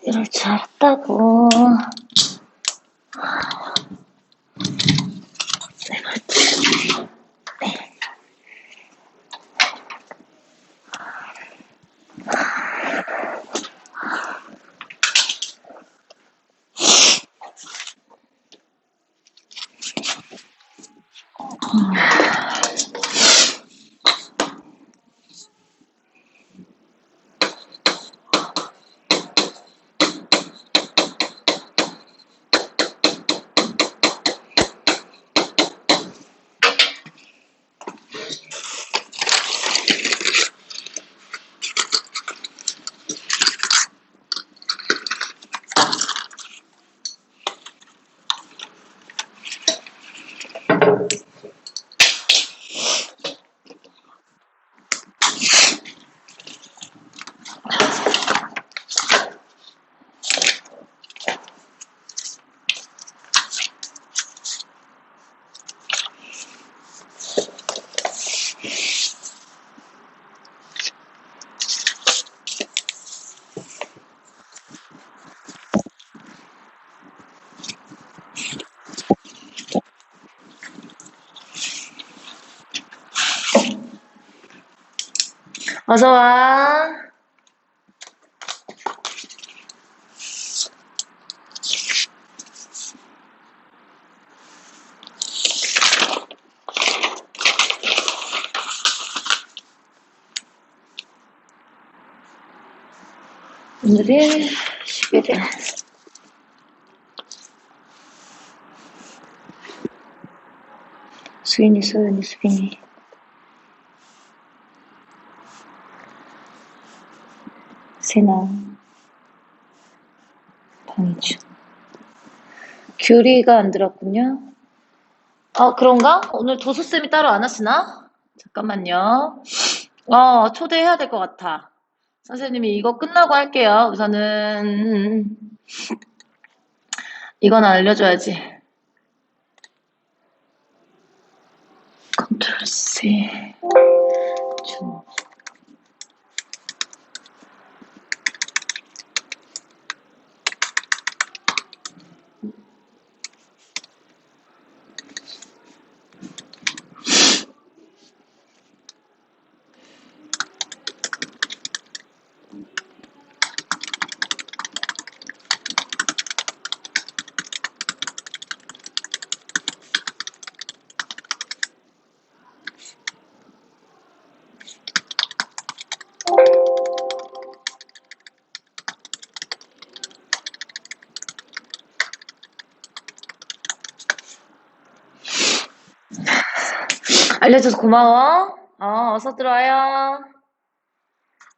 이럴 줄 알았다고. 내가 네. 어서 와. 오늘이 11일. 수인이, 소연이, 수빈이. 세나, 방이주. 규리가 안 들었군요. 그런가? 오늘 도수쌤이 따로 안 하시나? 잠깐만요. 초대해야 될 것 같아. 선생님이 이거 끝나고 할게요. 우선은 이건 알려줘야지. 컨트롤 C. 중. 알려줘서 고마워. 어서 들어와요.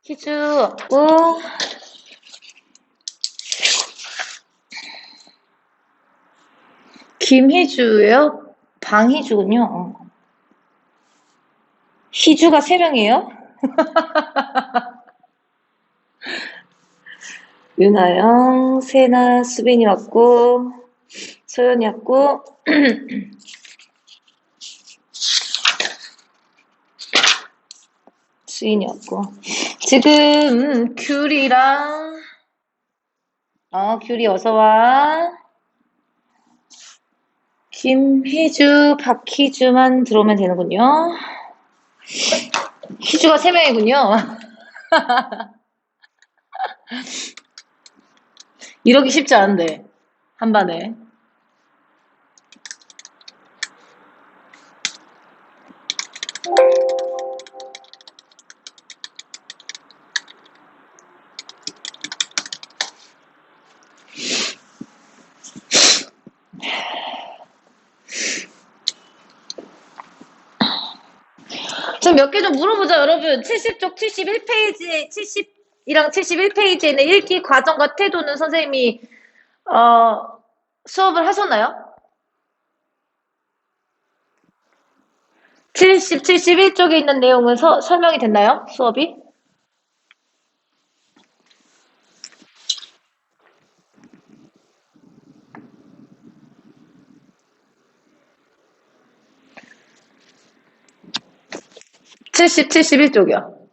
희주 없고. 김희주예요? 방희주군요. 희주가 3명이에요? 윤아영, 세나, 수빈이 왔고, 소연이 왔고, 수인이 왔고. 지금 귤이랑 귤이 어서와. 김희주, 박희주만 들어오면 되는군요. 희주가 3명이군요. 이러기 쉽지 않은데 한반에. 좀 몇 개 좀 물어보자, 여러분. 70쪽 71페이지, 70이랑 71페이지에 있는 읽기 과정과 태도는 선생님이 수업을 하셨나요? 70, 71쪽에 있는 내용은 설명이 됐나요? 수업이? (70, 71쪽이요)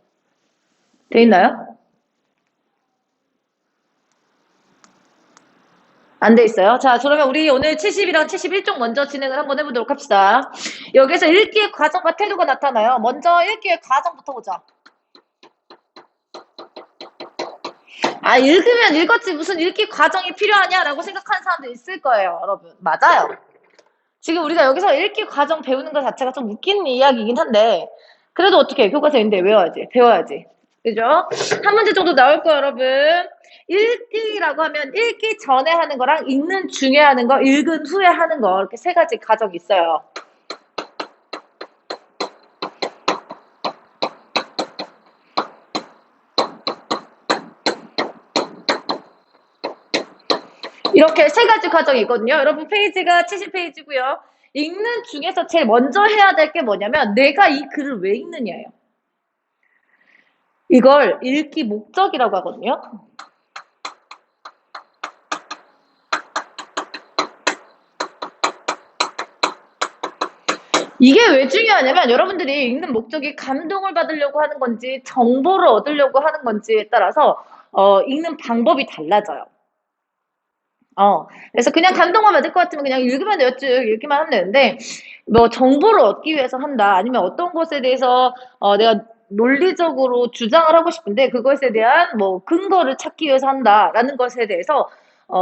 돼 있나요? 안 돼 있어요. 자, 그러면 우리 오늘 70이랑 71쪽 먼저 진행을 한번 해보도록 합시다. 여기서 읽기의 과정과 태도가 나타나요. 먼저 읽기의 과정부터 보자. 아, 읽으면 읽었지 무슨 읽기 과정이 필요하냐라고 생각하는 사람도 있을 거예요, 여러분. 맞아요. 지금 우리가 여기서 읽기 과정 배우는 것 자체가 좀 웃기는 이야기이긴 한데 그래도 어떻게 교과서인데 외워야지, 배워야지. 그죠? 한 문제 정도 나올 거예요, 여러분. 읽기라고 하면 읽기 전에 하는 거랑 읽는 중에 하는 거, 읽은 후에 하는 거 이렇게 세 가지 과정이 있어요. 이렇게 세 가지 과정이 있거든요. 여러분 페이지가 70페이지고요. 읽는 중에서 제일 먼저 해야 될 게 뭐냐면 내가 이 글을 왜 읽느냐예요. 이걸 읽기 목적이라고 하거든요. 이게 왜 중요하냐면 여러분들이 읽는 목적이 감동을 받으려고 하는 건지 정보를 얻으려고 하는 건지에 따라서 읽는 방법이 달라져요. 그래서 그냥 감동만 받을 것 같으면 그냥 읽으면 돼요. 쭉 읽기만 하면 되는데 뭐 정보를 얻기 위해서 한다 아니면 어떤 것에 대해서 내가 논리적으로 주장을 하고 싶은데 그것에 대한 뭐 근거를 찾기 위해서 한다라는 것에 대해서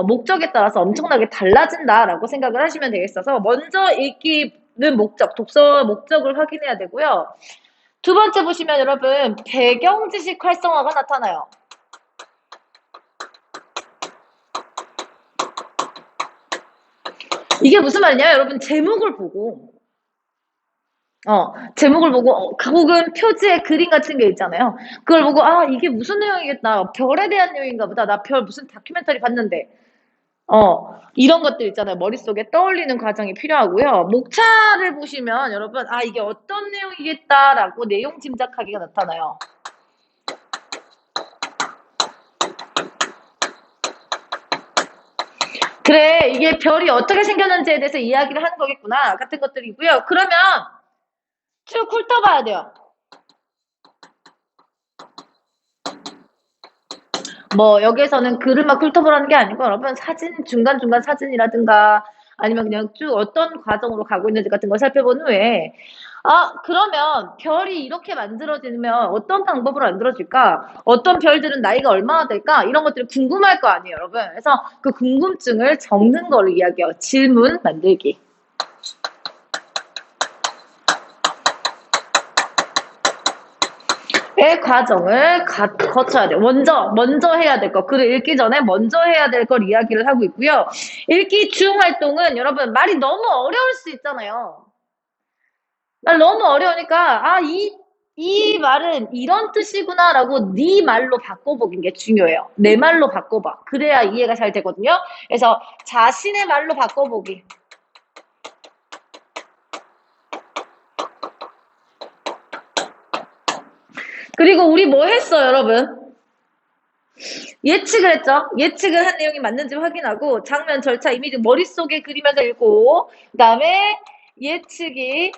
목적에 따라서 엄청나게 달라진다라고 생각을 하시면 되겠어서 먼저 읽기는 목적, 독서 목적을 확인해야 되고요. 두 번째 보시면 여러분 배경 지식 활성화가 나타나요. 이게 무슨 말이냐? 여러분 제목을 보고 혹은 표지에 그림 같은 게 있잖아요. 그걸 보고 아 이게 무슨 내용이겠다. 별에 대한 내용인가 보다. 나 별 무슨 다큐멘터리 봤는데. 이런 것들 있잖아요. 머릿속에 떠올리는 과정이 필요하고요. 목차를 보시면 여러분 아 이게 어떤 내용이겠다라고 내용 짐작하기가 나타나요. 그래 이게 별이 어떻게 생겼는지에 대해서 이야기를 하는 거겠구나 같은 것들이고요. 그러면 쭉 훑어봐야 돼요. 뭐 여기에서는 글을 막 훑어보라는 게 아니고 여러분 사진 중간중간 사진이라든가 아니면 그냥 쭉 어떤 과정으로 가고 있는지 같은 걸 살펴본 후에 아 그러면 별이 이렇게 만들어지면 어떤 방법으로 만들어질까? 어떤 별들은 나이가 얼마나 될까? 이런 것들이 궁금할 거 아니에요 여러분. 그래서 그 궁금증을 적는 걸 이야기해요. 질문 만들기. 의 과정을 거쳐야 돼요. 먼저 해야 될 거. 글을 읽기 전에 먼저 해야 될 걸 이야기를 하고 있고요. 읽기 중 활동은 여러분 말이 너무 어려울 수 있잖아요. 말 너무 어려우니까 이 말은 이런 뜻이구나라고 네 말로 바꿔보는 게 중요해요. 내 말로 바꿔봐. 그래야 이해가 잘 되거든요. 그래서 자신의 말로 바꿔보기. 그리고 우리 뭐 했어 여러분? 예측을 했죠. 예측을 한 내용이 맞는지 확인하고 장면, 절차, 이미지 머릿속에 그리면서 읽고 그 다음에 예측이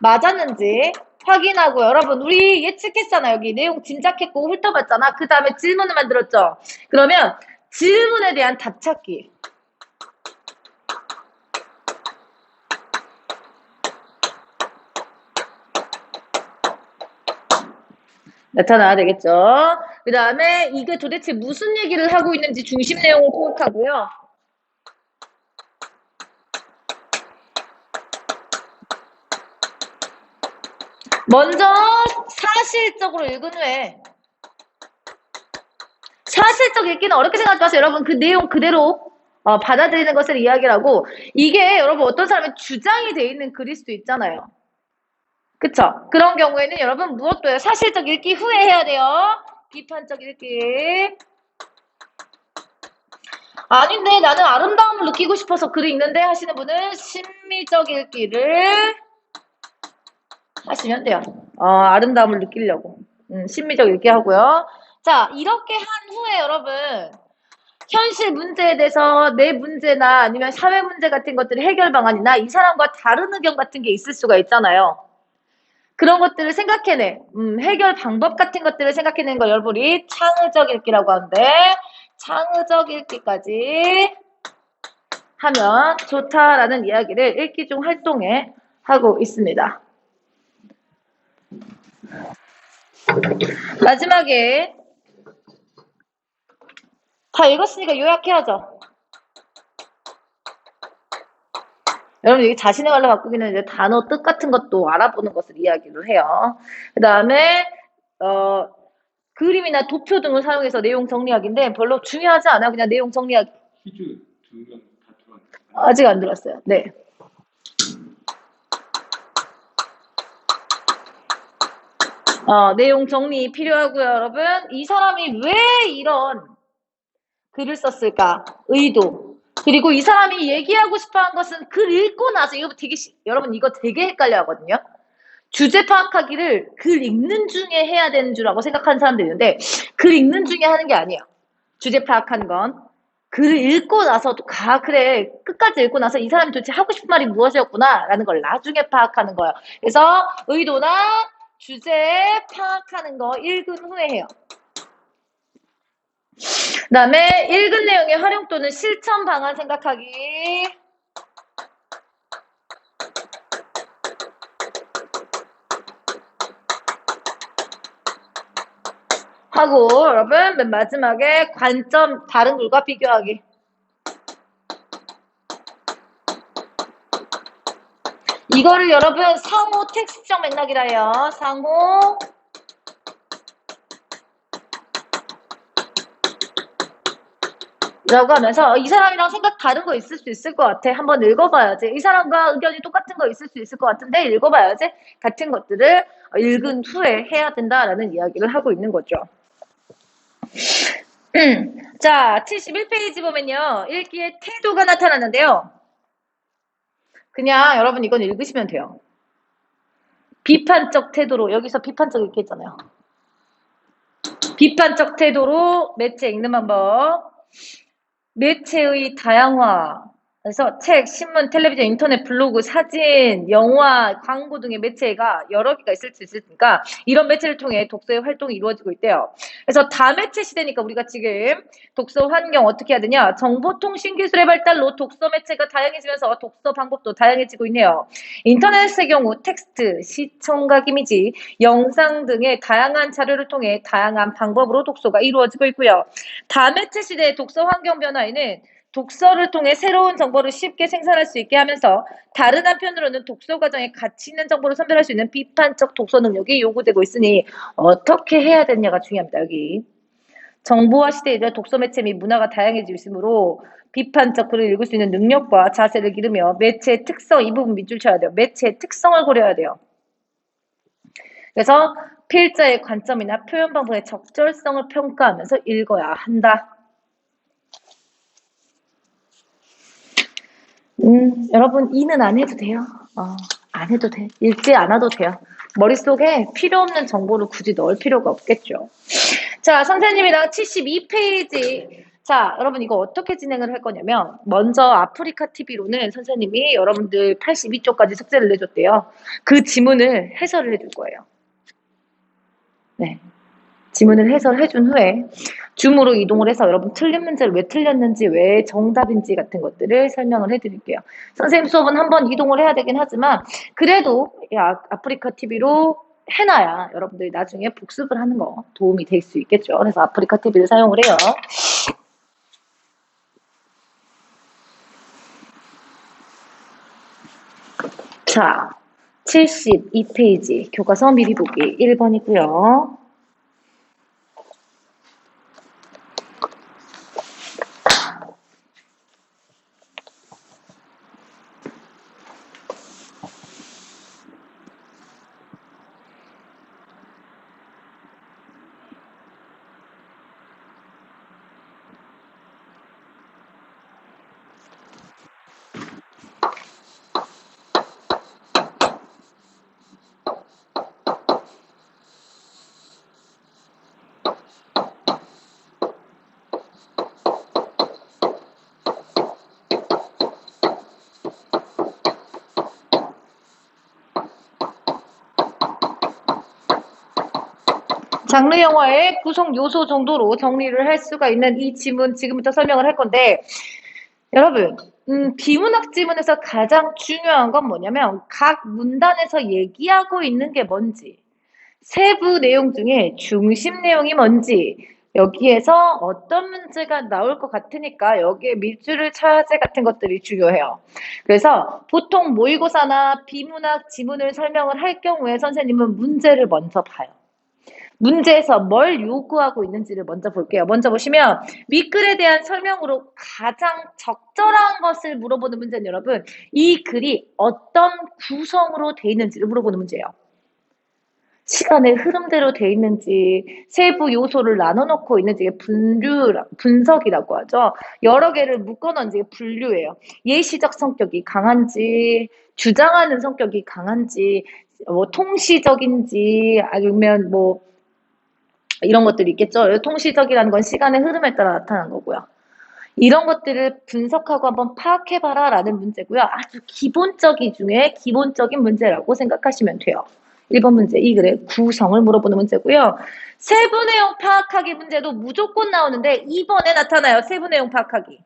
맞았는지 확인하고 여러분 우리 예측했잖아. 여기 내용 짐작했고 훑어봤잖아. 그 다음에 질문을 만들었죠. 그러면 질문에 대한 답 찾기. 나타나야 되겠죠. 그 다음에 이게 도대체 무슨 얘기를 하고 있는지 중심 내용을 파악하고요. 먼저 사실적으로 읽은 후에 사실적 읽기는 어렵게 생각하지 마세요. 여러분 그 내용 그대로 받아들이는 것을 이야기를 하고 이게 여러분 어떤 사람의 주장이 돼 있는 글일 수도 있잖아요. 그쵸? 그런 경우에는 여러분 무엇도요? 사실적 읽기 후에 해야 돼요. 비판적 읽기. 아닌데 나는 아름다움을 느끼고 싶어서 글을 읽는데 하시는 분은 심미적 읽기를 하시면 돼요. 아름다움을 느끼려고. 심미적 읽기 하고요. 자, 이렇게 한 후에 여러분 현실 문제에 대해서 내 문제나 아니면 사회 문제 같은 것들의 해결 방안이나 이 사람과 다른 의견 같은 게 있을 수가 있잖아요. 그런 것들을 생각해내. 해결 방법 같은 것들을 생각해내는 걸 여러분이 창의적 읽기라고 하는데 창의적 읽기까지 하면 좋다라는 이야기를 읽기 중 활동에 하고 있습니다. 마지막에 다 읽었으니까 요약해야죠. 여러분 여기 자신의 말로 바꾸기는 이제 단어 뜻 같은 것도 알아보는 것을 이야기를 해요. 그 다음에 그림이나 도표 등을 사용해서 내용 정리하기인데 별로 중요하지 않아요. 그냥 내용 정리하기. 퀴즈 2명 다 들어왔나요? 아직 안 들었어요. 네. 내용 정리 필요하고요, 여러분. 이 사람이 왜 이런 글을 썼을까? 의도. 그리고 이 사람이 얘기하고 싶어 한 것은 글 읽고 나서, 이거 되게, 여러분 이거 되게 헷갈려 하거든요. 주제 파악하기를 글 읽는 중에 해야 되는 줄 알고 생각하는 사람들이 있는데, 글 읽는 중에 하는 게 아니에요. 주제 파악하는 건. 글을 읽고 나서 또, 그래. 끝까지 읽고 나서 이 사람이 도대체 하고 싶은 말이 무엇이었구나. 라는 걸 나중에 파악하는 거예요. 그래서 의도나 주제 파악하는 거 읽은 후에 해요. 그 다음에 읽은 내용의 활용 또는 실천 방안 생각하기. 하고 여러분 맨 마지막에 관점 다른 글과 비교하기. 이거를 여러분 상호 텍스트적 맥락이라 해요. 상호 라고 하면서 이 사람이랑 생각 다른 거 있을 수 있을 것 같아. 한번 읽어봐야지. 이 사람과 의견이 똑같은 거 있을 수 있을 것 같은데 읽어봐야지. 같은 것들을 읽은 후에 해야 된다라는 이야기를 하고 있는 거죠. 자, 71페이지 보면요. 읽기의 태도가 나타나는데요. 그냥 여러분 이건 읽으시면 돼요. 비판적 태도로, 여기서 비판적 이렇게 있잖아요. 비판적 태도로 매체 읽는 방법. 매체의 다양화. 그래서 책, 신문, 텔레비전, 인터넷, 블로그, 사진, 영화, 광고 등의 매체가 여러 개가 있을 수 있으니까 이런 매체를 통해 독서의 활동이 이루어지고 있대요. 그래서 다매체 시대니까 우리가 지금 독서 환경 어떻게 해야 되냐? 정보통신 기술의 발달로 독서 매체가 다양해지면서 독서 방법도 다양해지고 있네요. 인터넷의 경우 텍스트, 시청각 이미지, 영상 등의 다양한 자료를 통해 다양한 방법으로 독서가 이루어지고 있고요. 다매체 시대의 독서 환경 변화에는 독서를 통해 새로운 정보를 쉽게 생산할 수 있게 하면서 다른 한편으로는 독서 과정에 가치 있는 정보를 선별할 수 있는 비판적 독서 능력이 요구되고 있으니 어떻게 해야 되느냐가 중요합니다. 여기 정보화 시대에 대한 독서 매체 및 문화가 다양해지고 있으므로 비판적 글을 읽을 수 있는 능력과 자세를 기르며 매체의 특성, 이 부분 밑줄 쳐야 돼요. 매체의 특성을 고려해야 돼요. 그래서 필자의 관점이나 표현 방법의 적절성을 평가하면서 읽어야 한다. 여러분 이는 안 해도 돼요. 안 해도 돼. 읽지 않아도 돼요. 머릿속에 필요 없는 정보를 굳이 넣을 필요가 없겠죠. 자, 선생님이랑 72페이지. 자, 여러분 이거 어떻게 진행을 할 거냐면 먼저 아프리카 TV로는 선생님이 여러분들 82쪽까지 숙제를 내줬대요. 그 지문을 해설을 해줄 거예요. 네. 지문을 해설해준 후에 줌으로 이동을 해서 여러분 틀린 문제를 왜 틀렸는지 왜 정답인지 같은 것들을 설명을 해드릴게요. 선생님 수업은 한번 이동을 해야 되긴 하지만 그래도 아프리카 TV로 해놔야 여러분들이 나중에 복습을 하는 거 도움이 될 수 있겠죠. 그래서 아프리카 TV를 사용을 해요. 자, 72페이지 교과서 미리 보기 1번이고요. 장르 영화의 구성 요소 정도로 정리를 할 수가 있는 이 지문 지금부터 설명을 할 건데 여러분, 비문학 지문에서 가장 중요한 건 뭐냐면 각 문단에서 얘기하고 있는 게 뭔지, 세부 내용 중에 중심 내용이 뭔지, 여기에서 어떤 문제가 나올 것 같으니까 여기에 밑줄을 쳐야 지 같은 것들이 중요해요. 그래서 보통 모의고사나 비문학 지문을 설명을 할 경우에 선생님은 문제를 먼저 봐요. 문제에서 뭘 요구하고 있는지를 먼저 볼게요. 먼저 보시면 윗글에 대한 설명으로 가장 적절한 것을 물어보는 문제는 여러분, 이 글이 어떤 구성으로 돼 있는지를 물어보는 문제예요. 시간의 흐름대로 돼 있는지, 세부 요소를 나눠놓고 있는지, 분석이라고 하죠. 여러 개를 묶어놓은 게 분류예요. 예시적 성격이 강한지, 주장하는 성격이 강한지, 뭐 통시적인지, 아니면 뭐 이런 것들이 있겠죠. 통시적이라는 건 시간의 흐름에 따라 나타나는 거고요. 이런 것들을 분석하고 한번 파악해봐라 라는 문제고요. 아주 기본적인 중에 기본적인 문제라고 생각하시면 돼요. 1번 문제, 이 글의 구성을 물어보는 문제고요. 세부 내용 파악하기 문제도 무조건 나오는데 2번에 나타나요. 세부 내용 파악하기.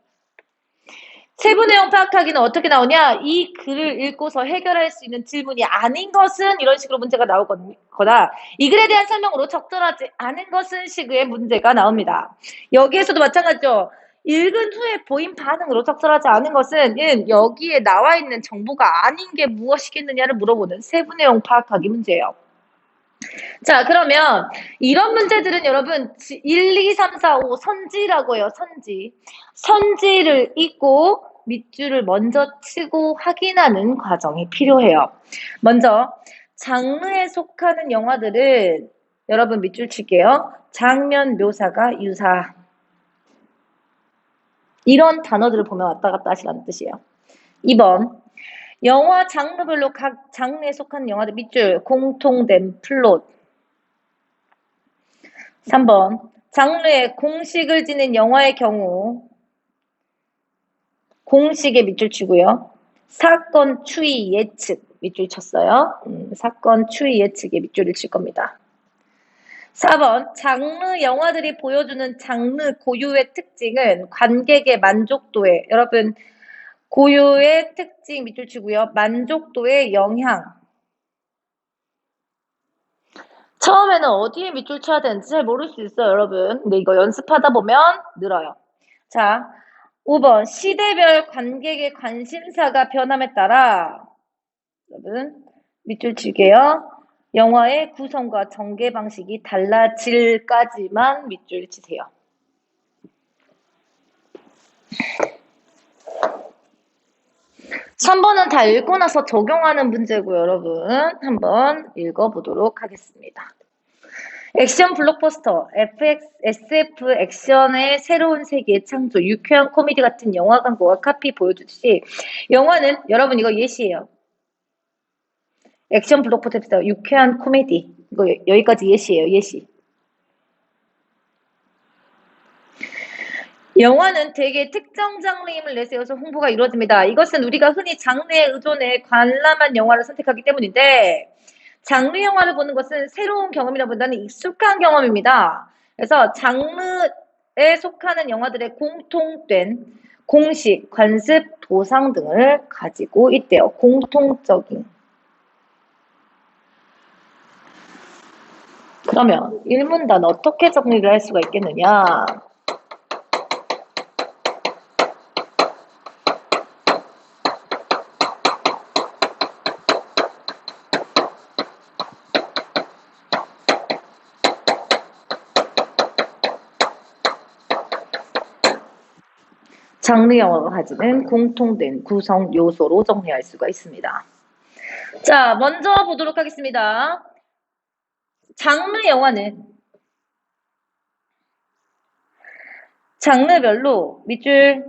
세부 내용 파악하기는 어떻게 나오냐? 이 글을 읽고서 해결할 수 있는 질문이 아닌 것은 이런 식으로 문제가 나오거나 이 글에 대한 설명으로 적절하지 않은 것은 식의 문제가 나옵니다. 여기에서도 마찬가지죠. 읽은 후에 보인 반응으로 적절하지 않은 것은 여기에 나와 있는 정보가 아닌 게 무엇이겠느냐를 물어보는 세부 내용 파악하기 문제예요. 자, 그러면 이런 문제들은 여러분 1, 2, 3, 4, 5 선지라고 해요. 선지. 선지를 읽고 밑줄을 먼저 치고 확인하는 과정이 필요해요. 먼저 장르에 속하는 영화들은 여러분 밑줄 칠게요. 장면 묘사가 유사. 이런 단어들을 보면 왔다 갔다 하시라는 뜻이에요. 2번 영화 장르별로 각 장르에 속하는 영화들 밑줄 공통된 플롯. 3번 장르에 공식을 지닌 영화의 경우 공식에 밑줄 치고요. 사건 추이 예측 밑줄 쳤어요. 사건 추이 예측에 밑줄을 칠 겁니다. 4번 장르 영화들이 보여주는 장르 고유의 특징은 관객의 만족도에 여러분 고유의 특징 밑줄 치고요. 만족도의 영향. 처음에는 어디에 밑줄 쳐야 되는지 잘 모를 수 있어요, 여러분. 근데 이거 연습하다 보면 늘어요. 자, 5번 시대별 관객의 관심사가 변함에 따라 여러분 밑줄 칠게요. 영화의 구성과 전개 방식이 달라질까지만 밑줄 치세요. 3번은 다 읽고 나서 적용하는 문제고요, 여러분. 한번 읽어보도록 하겠습니다. 액션 블록버스터, SF 액션의 새로운 세계 창조, 유쾌한 코미디 같은 영화 광고가 카피 보여주듯이 영화는 여러분 이거 예시예요. 액션 블록버스터, 유쾌한 코미디. 이거 여기까지 예시예요, 예시. 영화는 대개 특정 장르임을 내세워서 홍보가 이루어집니다. 이것은 우리가 흔히 장르에 의존해 관람한 영화를 선택하기 때문인데 장르 영화를 보는 것은 새로운 경험이라보다는 익숙한 경험입니다. 그래서 장르에 속하는 영화들의 공통된 공식, 관습, 도상 등을 가지고 있대요. 공통적인. 그러면 1문단 어떻게 정리를 할 수가 있겠느냐? 장르 영화가 가지는 공통된 구성 요소로 정리할 수가 있습니다. 자, 먼저 보도록 하겠습니다. 장르 영화는 장르별로 밑줄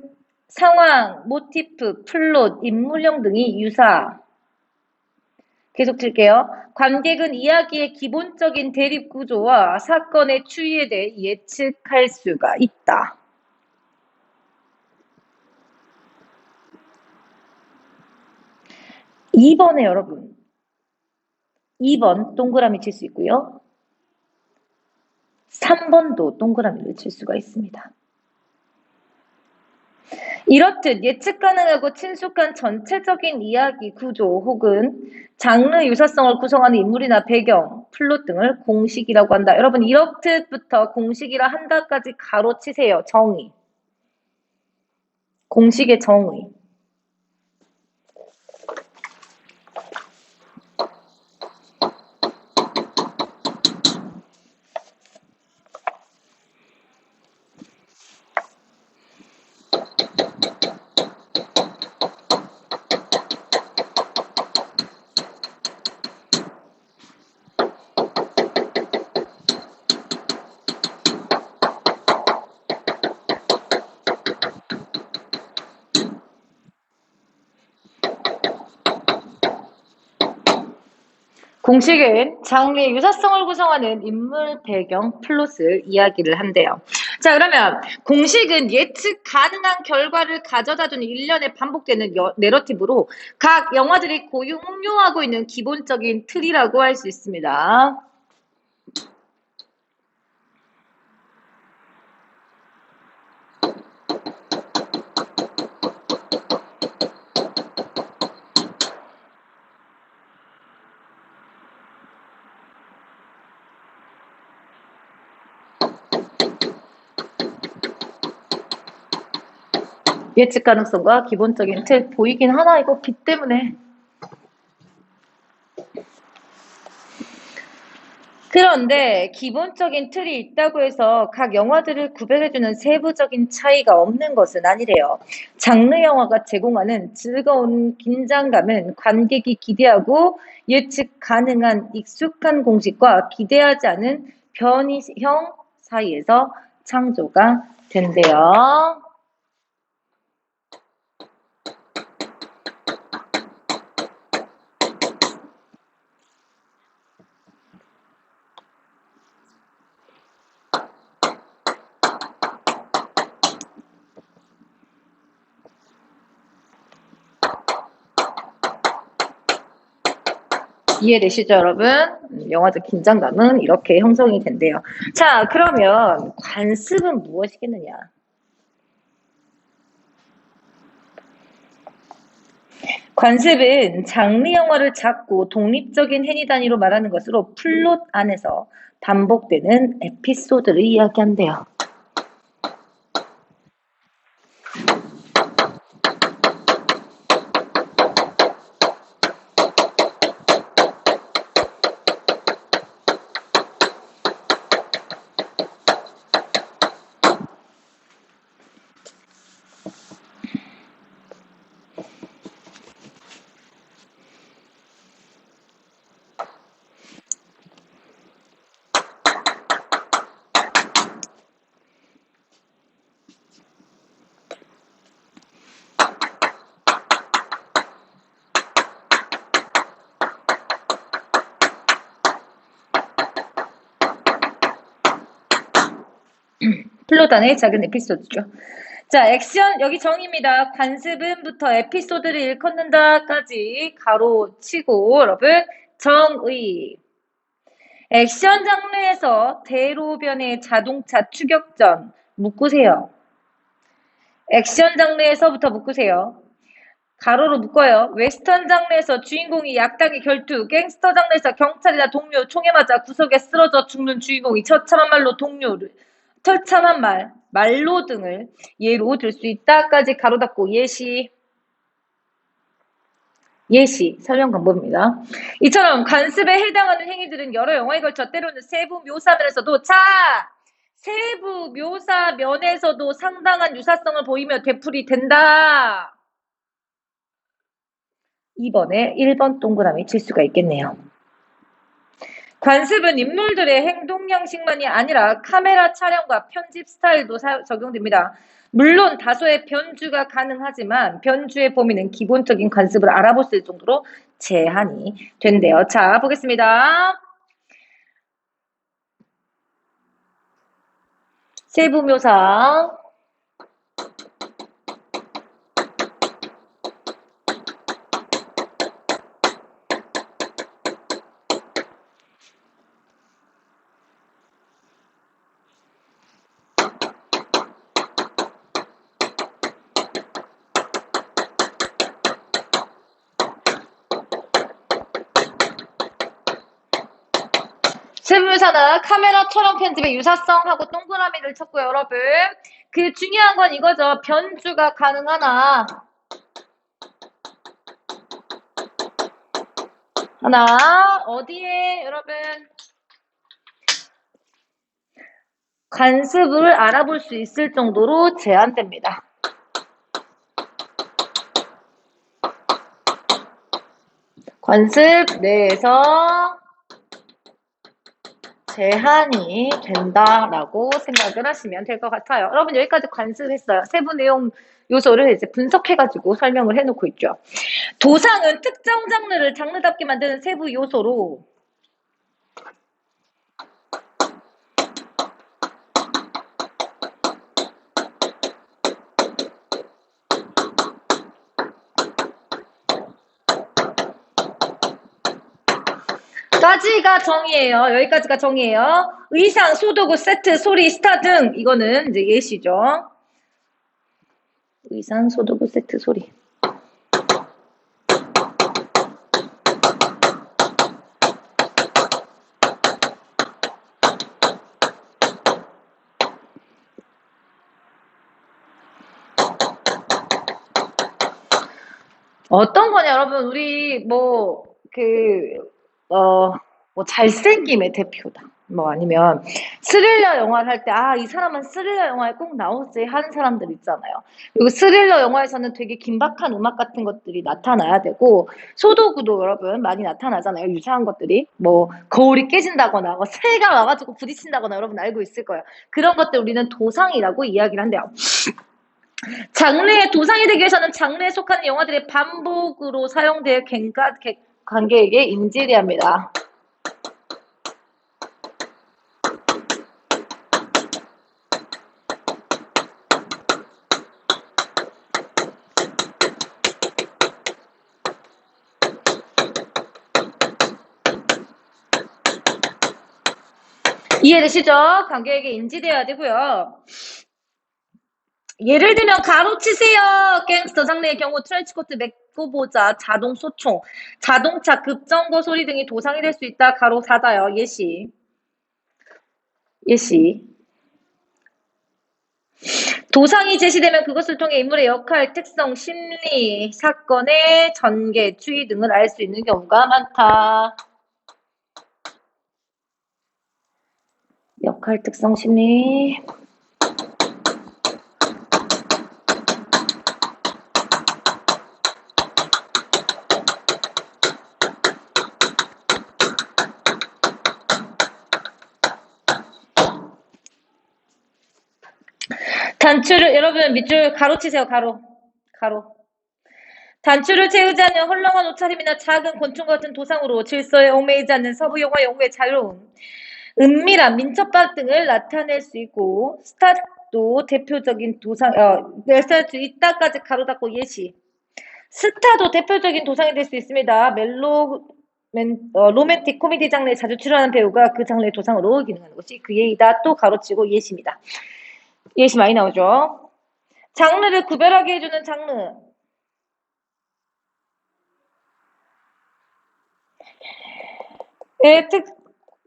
상황, 모티프, 플롯, 인물형 등이 유사. 계속 칠게요. 관객은 이야기의 기본적인 대립 구조와 사건의 추이에 대해 예측할 수가 있다. 2번에 여러분 2번 동그라미 칠 수 있고요. 3번도 동그라미를 칠 수가 있습니다. 이렇듯 예측 가능하고 친숙한 전체적인 이야기 구조 혹은 장르 유사성을 구성하는 인물이나 배경, 플롯 등을 공식이라고 한다. 여러분 이렇듯부터 공식이라 한다까지 가로치세요. 정의. 공식의 정의. 공식은 장르의 유사성을 구성하는 인물, 배경, 플롯을 이야기를 한대요. 자, 그러면 공식은 예측 가능한 결과를 가져다주는 일련의 반복되는 내러티브로 각 영화들이 공유하고 있는 기본적인 틀이라고 할 수 있습니다. 예측 가능성과 기본적인 틀 보이긴 하나 이거 빛 때문에. 그런데 기본적인 틀이 있다고 해서 각 영화들을 구별해주는 세부적인 차이가 없는 것은 아니래요. 장르 영화가 제공하는 즐거운 긴장감은 관객이 기대하고 예측 가능한 익숙한 공식과 기대하지 않은 변이형 사이에서 창조가 된대요. 이해되시죠, 여러분? 영화적 긴장감은 이렇게 형성이 된대요. 자, 그러면 관습은 무엇이겠느냐? 관습은 장르 영화를 작고 독립적인 행위 단위로 말하는 것으로 플롯 안에서 반복되는 에피소드를 이야기한대요. 플롯 안의 작은 에피소드죠. 자, 액션 여기 정의입니다. 관습은부터 에피소드를 일컫는다까지 가로치고 여러분 정의. 액션 장르에서 대로변의 자동차 추격전 묶으세요. 액션 장르에서부터 묶으세요. 가로로 묶어요. 웨스턴 장르에서 주인공이 약당의 결투, 갱스터 장르에서 경찰이나 동료 총에 맞아 구석에 쓰러져 죽는 주인공이 처참한 말로 등을 예로 들 수 있다까지 가로 닫고 예시 설명 방법입니다. 이처럼 관습에 해당하는 행위들은 여러 영화에 걸쳐 때로는 세부 묘사면에서도 세부 묘사 면에서도 상당한 유사성을 보이며 되풀이 된다. 2번에 1번 동그라미 칠 수가 있겠네요. 관습은 인물들의 행동 양식만이 아니라 카메라 촬영과 편집 스타일도 적용됩니다. 물론 다소의 변주가 가능하지만 변주의 범위는 기본적인 관습을 알아볼 수 있을 정도로 제한이 된대요. 자, 보겠습니다. 세부 묘사. 세부유사는 카메라 촬영 편집의 유사성하고 동그라미를 쳤고요, 여러분. 그 중요한 건 이거죠. 변주가 가능하나. 하나, 어디에, 여러분? 관습을 알아볼 수 있을 정도로 제한됩니다. 관습 내에서 제한이 된다라고 생각을 하시면 될 것 같아요. 여러분 여기까지 관습했어요. 세부 내용 요소를 이제 분석해가지고 설명을 해놓고 있죠. 도상은 특정 장르를 장르답게 만드는 세부 요소로 까지가 정의예요. 여기까지가 정의예요. 의상, 소도구, 세트, 소리, 스타 등 이거는 이제 예시죠. 의상, 소도구, 세트, 소리. 어떤 거냐, 여러분. 우리 잘생김의 대표다. 아니면 스릴러 영화를 할 때, 이 사람은 스릴러 영화에 꼭 나오지 하는 사람들 있잖아요. 그리고 스릴러 영화에서는 되게 긴박한 음악 같은 것들이 나타나야 되고, 소도구도 여러분 많이 나타나잖아요. 유사한 것들이. 거울이 깨진다거나, 새가 와가지고 부딪힌다거나 여러분 알고 있을 거예요. 그런 것들 우리는 도상이라고 이야기를 한대요. 장르의 도상이 되기 위해서는 장르에 속하는 영화들의 반복으로 사용될 관객에게 인지돼야 합니다. 이해되시죠? 관객에게 인지돼야 되고요. 예를 들면 가로치세요. 갱스터 장르의 경우 트렌치코트, 맥고보자, 자동 소총, 자동차, 급정거 소리 등이 도상이 될 수 있다. 가로 닫아요. 예시. 도상이 제시되면 그것을 통해 인물의 역할, 특성, 심리, 사건의 전개, 추이 등을 알 수 있는 경우가 많다. 역할, 특성, 심리. 단추를, 여러분 밑줄 가로치세요. 가로. 단추를 채우지 않는 헐렁한 옷차림이나 작은 곤충 같은 도상으로 질서에 얽매이지 않는 서부 영화 연구의 자유로움, 은밀한 민첩박 등을 나타낼 수 있고, 스타도 대표적인 도상, 낼수 있다까지 가로 닫고 예시. 스타도 대표적인 도상이 될 수 있습니다. 로맨틱 코미디 장르에 자주 출연하는 배우가 그 장르의 도상으로 기능하는 것이 그의 이다. 또 가로치고 예시입니다. 예시 많이 나오죠. 장르를 구별하게 해주는 장르.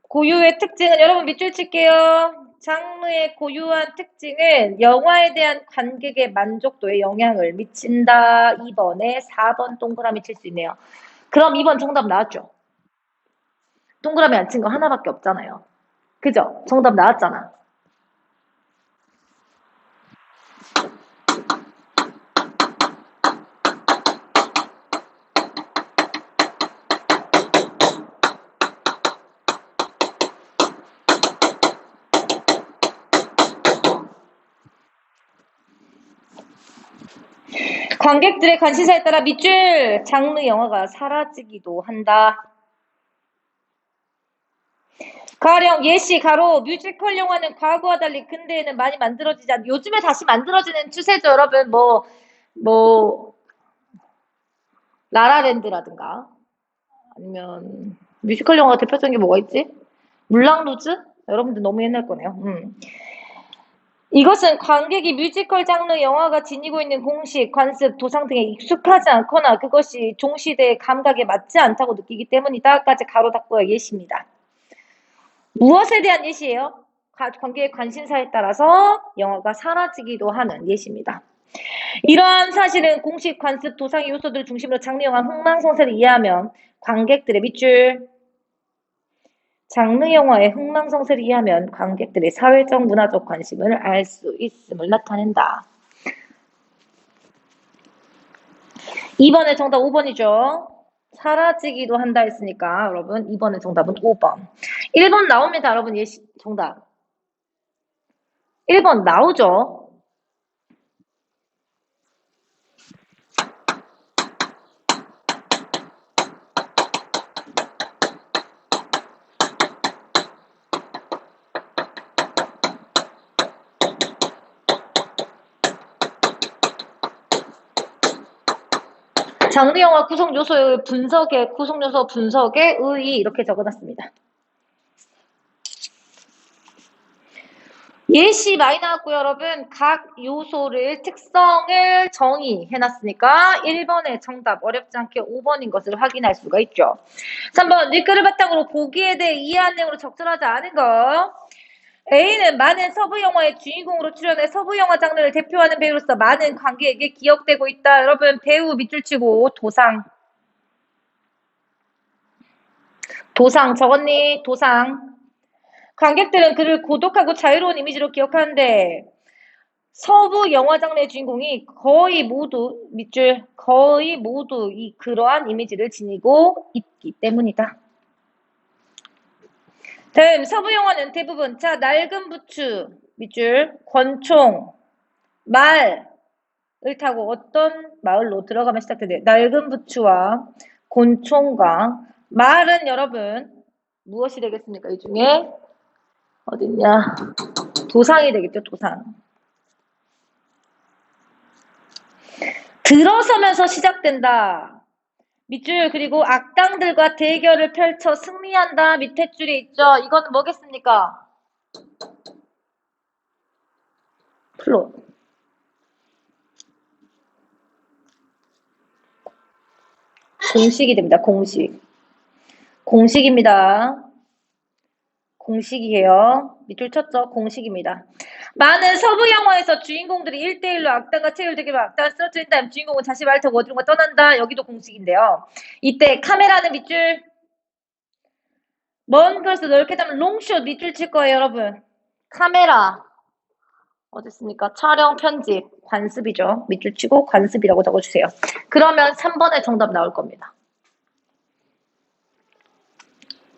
고유의 특징은 여러분 밑줄 칠게요. 장르의 고유한 특징은 영화에 대한 관객의 만족도에 영향을 미친다. 2번에 4번 동그라미 칠 수 있네요. 그럼 2번 정답 나왔죠? 동그라미 안 친 거 하나밖에 없잖아요. 그죠? 정답 나왔잖아. 관객들의 관심사에 따라 밑줄 장르 영화가 사라지기도 한다. 가령 예시 가로 뮤지컬 영화는 과거와 달리 근대에는 많이 만들어지지 않. 요즘에 다시 만들어지는 추세죠, 여러분. 라라랜드라든가 아니면 뮤지컬 영화가 대표적인 게 뭐가 있지? 물랑루즈? 여러분들 너무 옛날 거네요. 이것은 관객이 뮤지컬 장르 영화가 지니고 있는 공식, 관습, 도상 등에 익숙하지 않거나 그것이 종시대의 감각에 맞지 않다고 느끼기 때문이다까지 가로 닫고요. 예시입니다. 무엇에 대한 예시예요? 관계의 관심사에 따라서 영어가 사라지기도 하는 예시입니다. 이러한 사실은 공식, 관습, 도상의 요소들을 중심으로 장르 영화 흥망성쇠를 이해하면 관객들의 밑줄 장르 영화의 흥망성쇠를 이해하면 관객들의 사회적 문화적 관심을 알 수 있음을 나타낸다. 2번의 정답 5번이죠. 사라지기도 한다 했으니까 여러분 2번의 정답은 5번. 1번 나옵니다. 여러분 예시 정답. 1번 나오죠. 장르 영화 구성 요소의 분석에 구성 요소 분석에 의의 이렇게 적어놨습니다. 예시 많이 나왔고요, 여러분. 각 요소를 특성을 정의해놨으니까 1번의 정답 어렵지 않게 5번인 것을 확인할 수가 있죠. 3번 일글을 바탕으로 보기에 대해 이해한 내용으로 적절하지 않은 거. A는 많은 서부 영화의 주인공으로 출연해 서부 영화 장르를 대표하는 배우로서 많은 관객에게 기억되고 있다. 여러분 배우 밑줄 치고 도상 적었니? 도상. 관객들은 그를 고독하고 자유로운 이미지로 기억하는데 서부 영화 장르의 주인공이 거의 모두 밑줄 거의 모두 그러한 이미지를 지니고 있기 때문이다. 다음 서부 영화는 대부분 자 낡은 부추 밑줄 권총 말을 타고 어떤 마을로 들어가면 시작되는데 낡은 부추와 곤총과 말은 여러분 무엇이 되겠습니까? 이 중에 어딨냐? 도상이 되겠죠. 도상. 들어서면서 시작된다. 밑줄 그리고 악당들과 대결을 펼쳐 승리한다. 밑에 줄에 있죠. 이건 뭐겠습니까? 플롯. 공식이 됩니다. 공식. 공식입니다. 공식이에요. 밑줄 쳤죠? 공식입니다. 많은 서부 영화에서 주인공들이 1대1로 악당과 체율되기로 악당을 쓰러뜨린 다음 주인공은 다시 말 타고 어디론가 떠난다. 여기도 공식인데요. 이때 카메라는 밑줄 먼 그래서 넓게 담은 롱숏 밑줄 칠 거예요, 여러분. 카메라 어딨습니까? 촬영, 편집, 관습이죠. 밑줄 치고 관습이라고 적어주세요. 그러면 3번의 정답 나올 겁니다.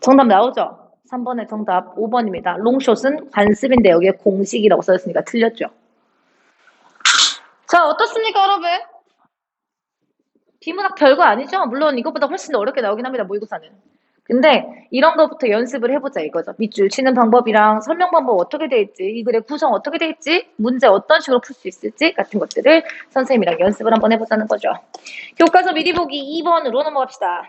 정답 나오죠? 3번의 정답 5번입니다. 롱숏은 관습인데 여기에 공식이라고 써있으니까 틀렸죠. 자, 어떻습니까, 여러분? 비문학 별거 아니죠? 물론 이것보다 훨씬 더 어렵게 나오긴 합니다, 모의고사는. 근데 이런 거부터 연습을 해보자 이거죠. 밑줄 치는 방법이랑 설명 방법 어떻게 돼 있지, 이 글의 구성 어떻게 돼 있지, 문제 어떤 식으로 풀 수 있을지 같은 것들을 선생님이랑 연습을 한번 해보자는 거죠. 교과서 미리 보기 2번으로 넘어갑시다.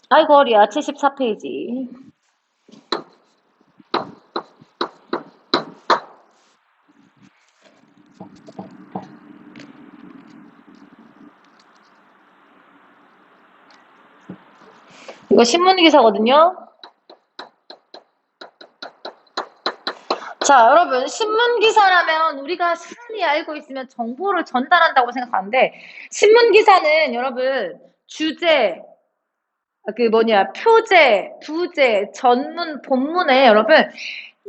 아이고 어리야. 74페이지. 이거 신문기사거든요. 자, 여러분 신문기사라면 우리가 흔히 알고 있으면 정보를 전달한다고 생각하는데 신문기사는 여러분 주제, 표제, 부제, 전문, 본문에 여러분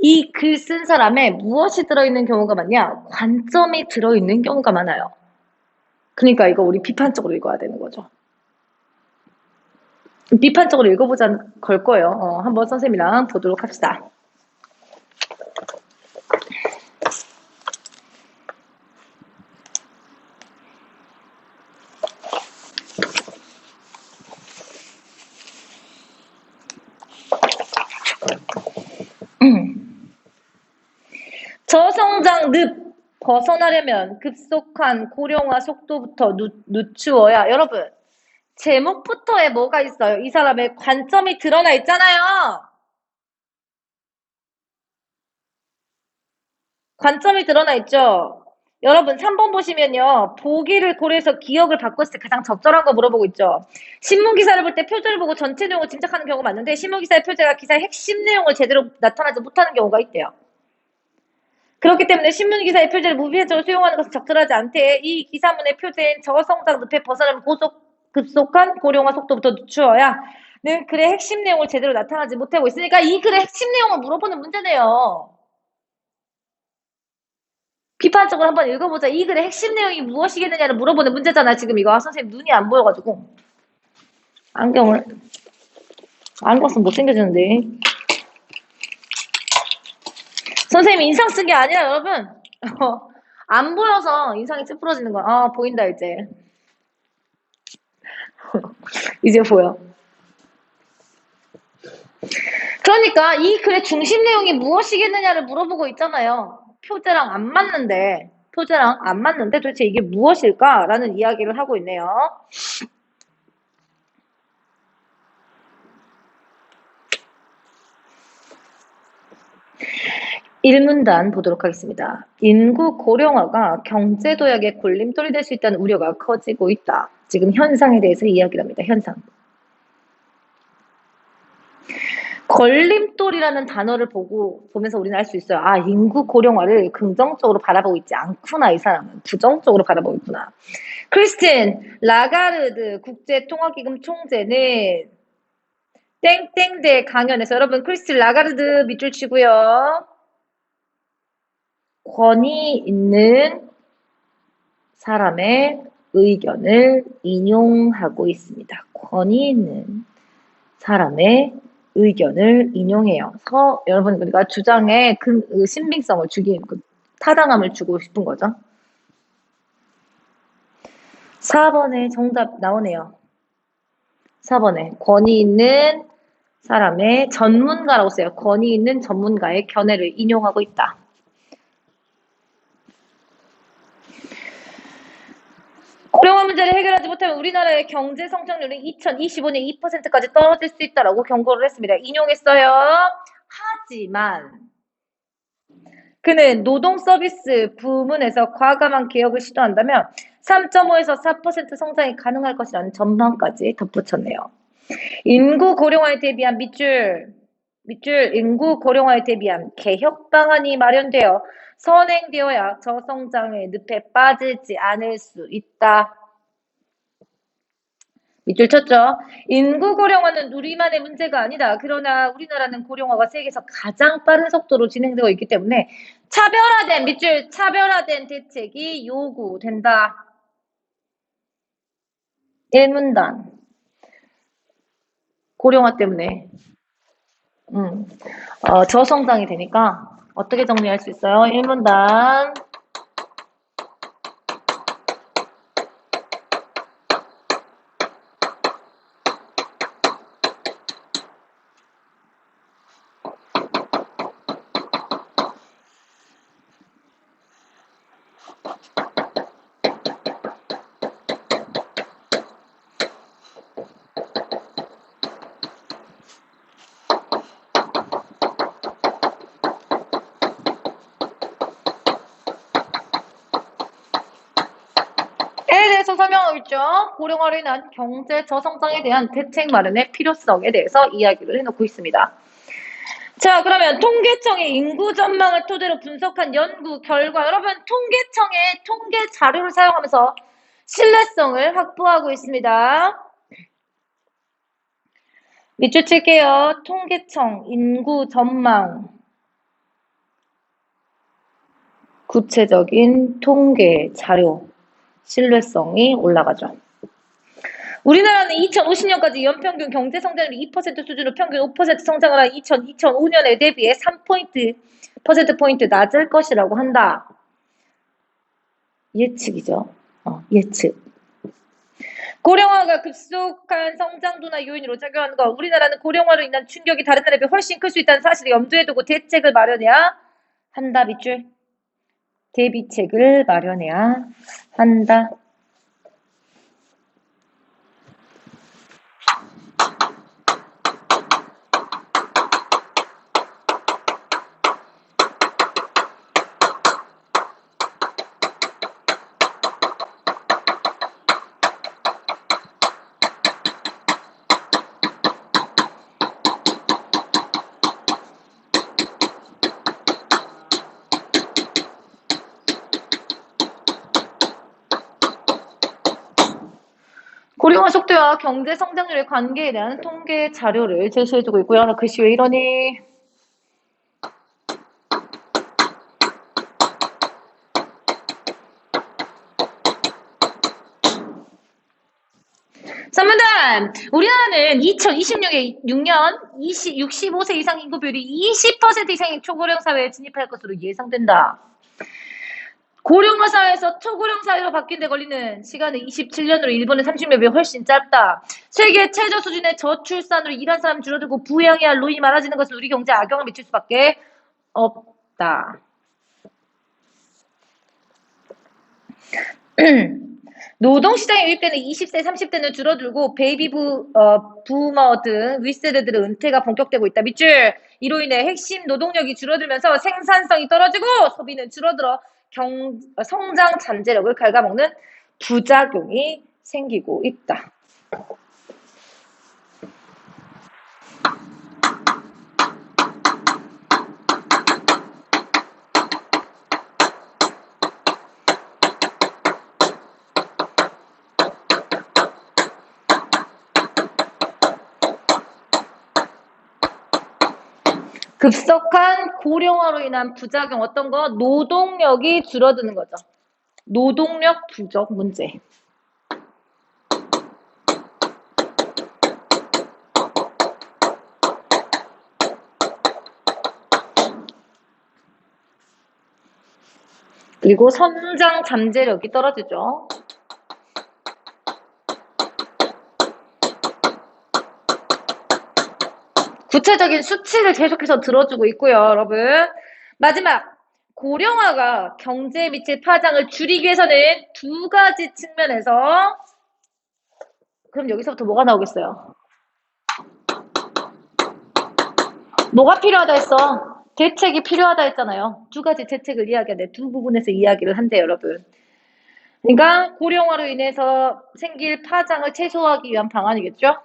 이 글 쓴 사람의 무엇이 들어있는 경우가 많냐? 관점이 들어있는 경우가 많아요. 그러니까 이거 우리 비판적으로 읽어야 되는 거죠. 비판적으로 읽어보자는 걸 거예요. 한번 선생님이랑 보도록 합시다. 저성장 늪 벗어나려면 급속한 고령화 속도부터 늦추어야. 여러분 제목부터에 뭐가 있어요? 이 사람의 관점이 드러나 있잖아요. 관점이 드러나 있죠? 여러분 3번 보시면요. 보기를 고려해서 기억을 바꿨을 때 가장 적절한 거 물어보고 있죠. 신문기사를 볼 때 표절을 보고 전체 내용을 짐작하는 경우가 많은데 신문기사의 표제가 기사의 핵심 내용을 제대로 나타나지 못하는 경우가 있대요. 그렇기 때문에 신문기사의 표제를 무비해적으로 수용하는 것은 적절하지 않대. 이 기사문의 표제인 저성장 늪에 벗어나면 급속한 고령화 속도부터 늦추어야 는 글의 핵심 내용을 제대로 나타나지 못하고 있으니까 이 글의 핵심 내용을 물어보는 문제네요. 비판적으로 한번 읽어보자. 이 글의 핵심 내용이 무엇이겠느냐를 물어보는 문제잖아. 지금 이거 선생님 눈이 안 보여가지고 안경 쓰면 못생겨지는데. 선생님 인상 쓴 게 아니라 여러분 안 보여서 인상이 찌푸러지는 거야. 아 보인다 이제. 이제 보여. 그러니까 이 글의 중심 내용이 무엇이겠느냐를 물어보고 있잖아요. 표제랑 안 맞는데 도대체 이게 무엇일까라는 이야기를 하고 있네요. 일문단 보도록 하겠습니다. 인구 고령화가 경제 도약의 걸림돌이 될 수 있다는 우려가 커지고 있다. 지금 현상에 대해서 이야기를 합니다. 현상. 걸림돌이라는 단어를 보면서 우리는 알 수 있어요. 아, 인구 고령화를 긍정적으로 바라보고 있지 않구나. 이 사람은 부정적으로 바라보고 있구나. 크리스틴 라가르드 국제통화기금 총재는 땡땡대 강연에서 여러분 크리스틴 라가르드 밑줄 치고요. 권위 있는 사람의 의견을 인용하고 있습니다. 권위 있는 사람의 의견을 인용해요. 여러분 우리가 주장에 그 신빙성을 주기, 타당함을 주고 싶은 거죠. 4번에 정답 나오네요. 4번에 권위 있는 사람의 전문가라고 써요. 권위 있는 전문가의 견해를 인용하고 있다. 고령화 문제를 해결하지 못하면 우리나라의 경제 성장률은 2025년 2%까지 떨어질 수 있다라고 경고를 했습니다. 인용했어요. 하지만 그는 노동 서비스 부문에서 과감한 개혁을 시도한다면 3.5에서 4% 성장이 가능할 것이라는 전망까지 덧붙였네요. 인구 고령화에 대비한 밑줄 인구 고령화에 대비한 개혁 방안이 마련되어 선행되어야 저성장의 늪에 빠지지 않을 수 있다. 밑줄 쳤죠? 인구 고령화는 우리만의 문제가 아니다. 그러나 우리나라는 고령화가 세계에서 가장 빠른 속도로 진행되고 있기 때문에 차별화된 대책이 요구된다. 1문단. 고령화 때문에 저성장이 되니까 어떻게 정리할 수 있어요? 1문단. 설명하고 있죠. 고령화로 인한 경제 저성장에 대한 대책 마련의 필요성에 대해서 이야기를 해놓고 있습니다. 자, 그러면 통계청의 인구 전망을 토대로 분석한 연구 결과, 여러분 통계청의 통계 자료를 사용하면서 신뢰성을 확보하고 있습니다. 밑줄 칠게요. 통계청 인구 전망, 구체적인 통계 자료, 신뢰성이 올라가죠. 우리나라는 2050년까지 연평균 경제 성장률이 2% 수준으로 평균 5% 성장을 한 2005년에 대비해 3%포인트 낮을 것이라고 한다. 예측이죠. 예측. 고령화가 급속한 성장도나 요인으로 작용하는 것. 우리나라는 고령화로 인한 충격이 다른 나라에 비해 훨씬 클 수 있다는 사실을 염두에 두고 대책을 마련해야 한다. 밑줄. 대비책을 마련해야 한다. 고령화 속도와 경제 성장률의 관계에 대한 통계 자료를 제시해주고 있고요. 나 글씨 왜 이러니? 선문단! 우리나라는 2026년 65세 이상 인구 비율이 20% 이상의 초고령 사회에 진입할 것으로 예상된다. 고령화 사회에서 초고령 사회로 바뀐 데 걸리는 시간은 27년으로 일본의 30년 비해 훨씬 짧다. 세계 최저 수준의 저출산으로 일한 사람 줄어들고 부양해야 할 노인이 많아지는 것은 우리 경제에 악영을 미칠 수밖에 없다. 노동시장에 유입되는 20세, 30대는 줄어들고 베이비 부머 등 윗세대들의 은퇴가 본격되고 있다. 밑줄! 이로 인해 핵심 노동력이 줄어들면서 생산성이 떨어지고 소비는 줄어들어 성장 잠재력을 갉아먹는 부작용이 생기고 있다. 급속한 고령화로 인한 부작용 어떤 거? 노동력이 줄어드는 거죠. 노동력 부족 문제. 그리고 성장 잠재력이 떨어지죠. 구체적인 수치를 계속해서 들어주고 있고요, 여러분. 마지막, 고령화가 경제에 미칠 파장을 줄이기 위해서는 두 가지 측면에서 그럼 여기서부터 뭐가 나오겠어요? 뭐가 필요하다 했어? 대책이 필요하다 했잖아요. 두 가지 대책을 이야기하는데 두 부분에서 이야기를 한대요, 여러분. 그러니까 고령화로 인해서 생길 파장을 최소화하기 위한 방안이겠죠?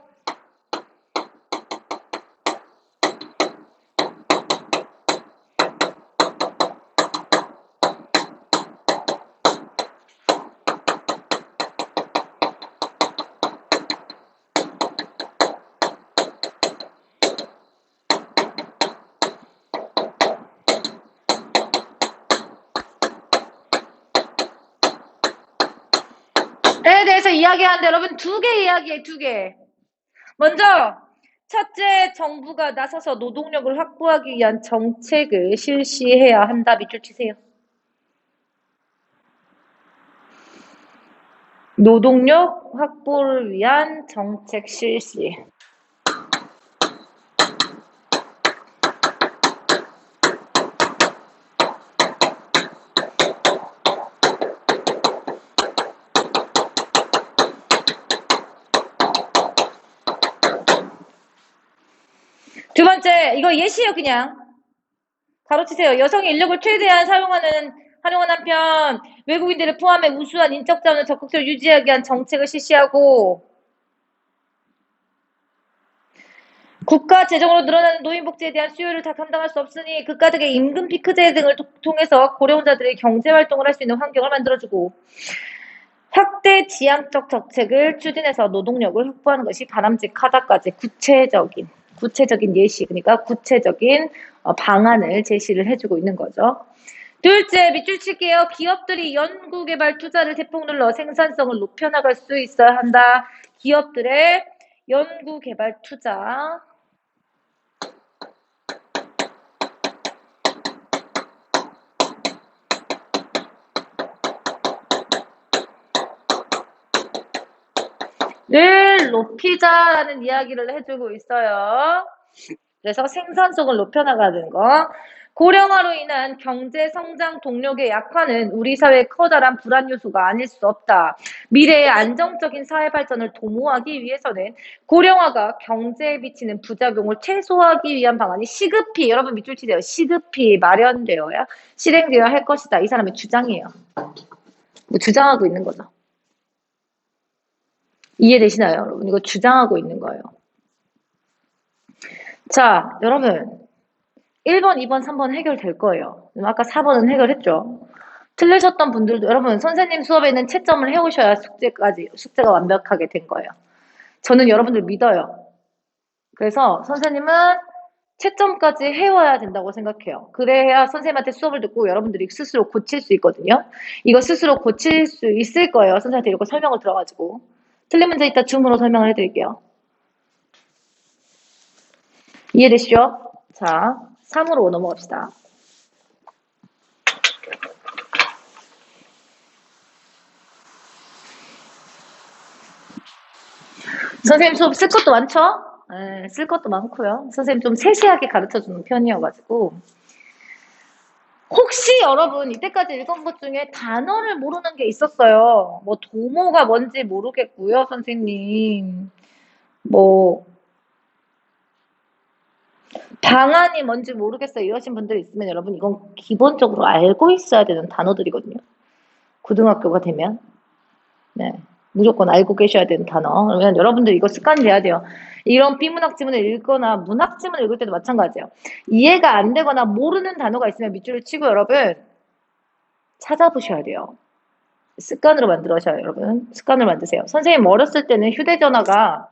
에 대해서 이야기하는데 여러분 두 개 이야기해, 두 개. 먼저 첫째, 정부가 나서서 노동력을 확보하기 위한 정책을 실시해야 한다. 밑줄 치세요. 노동력 확보를 위한 정책 실시. 두 번째, 이거 예시예요, 그냥. 가로치세요. 여성의 인력을 최대한 활용하는 한편 외국인들을 포함해 우수한 인적 자원을 적극적으로 유지하기 위한 정책을 실시하고 국가 재정으로 늘어나는 노인복지에 대한 수요를 다 감당할 수 없으니 극가득의 임금 피크제 등을 통해서 고령자들이 경제활동을 할 수 있는 환경을 만들어주고 확대 지향적 정책을 추진해서 노동력을 확보하는 것이 바람직하다까지 구체적인 예시, 그러니까 구체적인 방안을 제시를 해주고 있는 거죠. 둘째, 밑줄 칠게요. 기업들이 연구개발 투자를 대폭 눌러 생산성을 높여나갈 수 있어야 한다. 기업들의 연구개발 투자. 를 높이자라는 이야기를 해주고 있어요. 그래서 생산성을 높여나가는 거. 고령화로 인한 경제 성장 동력의 약화는 우리 사회의 커다란 불안 요소가 아닐 수 없다. 미래의 안정적인 사회 발전을 도모하기 위해서는 고령화가 경제에 미치는 부작용을 최소화하기 위한 방안이 시급히, 여러분 밑줄 치세요. 시급히 마련되어야 실행되어야 할 것이다. 이 사람의 주장이에요. 뭐 주장하고 있는 거죠. 이해되시나요, 여러분? 이거 주장하고 있는 거예요. 자, 여러분. 1번, 2번, 3번 해결될 거예요. 아까 4번은 해결했죠. 틀리셨던 분들도 여러분 선생님 수업에는 채점을 해오셔야 숙제가 완벽하게 된 거예요. 저는 여러분들 믿어요. 그래서 선생님은 채점까지 해와야 된다고 생각해요. 그래야 선생님한테 수업을 듣고 여러분들이 스스로 고칠 수 있거든요. 이거 스스로 고칠 수 있을 거예요. 선생님한테 이렇게 설명을 들어가지고. 틀린 문제 이따 줌으로 설명을 해드릴게요. 이해되시죠? 자, 3으로 넘어갑시다. 선생님 수업 쓸 것도 많죠? 네, 쓸 것도 많고요. 선생님 좀 세세하게 가르쳐주는 편이어가지고. 혹시 여러분 이때까지 읽은 것 중에 단어를 모르는 게 있었어요. 뭐 도모가 뭔지 모르겠고요, 선생님. 뭐 방안이 뭔지 모르겠어요. 이러신 분들 있으면 여러분 이건 기본적으로 알고 있어야 되는 단어들이거든요. 고등학교가 되면. 네. 무조건 알고 계셔야 되는 단어. 그러면 여러분들 이거 습관이 돼야 돼요. 이런 비문학 지문을 읽거나 문학 지문을 읽을 때도 마찬가지예요. 이해가 안 되거나 모르는 단어가 있으면 밑줄을 치고 여러분 찾아보셔야 돼요. 습관으로 만들어셔요, 여러분. 습관을 만드세요. 선생님 어렸을 때는 휴대전화가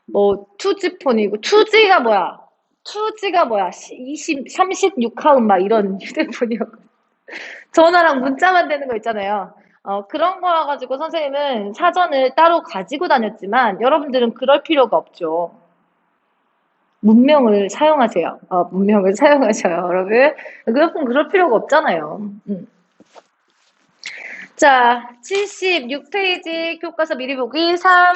뭐 2G폰이고 2G가 뭐야? 36화음 막 이런 휴대폰이었고 전화랑 문자만 되는 거 있잖아요. 그런 거라 가지고 선생님은 사전을 따로 가지고 다녔지만 여러분들은 그럴 필요가 없죠. 문명을 사용하세요. 문명을 사용하셔요, 여러분. 그럴 필요가 없잖아요. 자, 76페이지 교과서 미리 보기 3.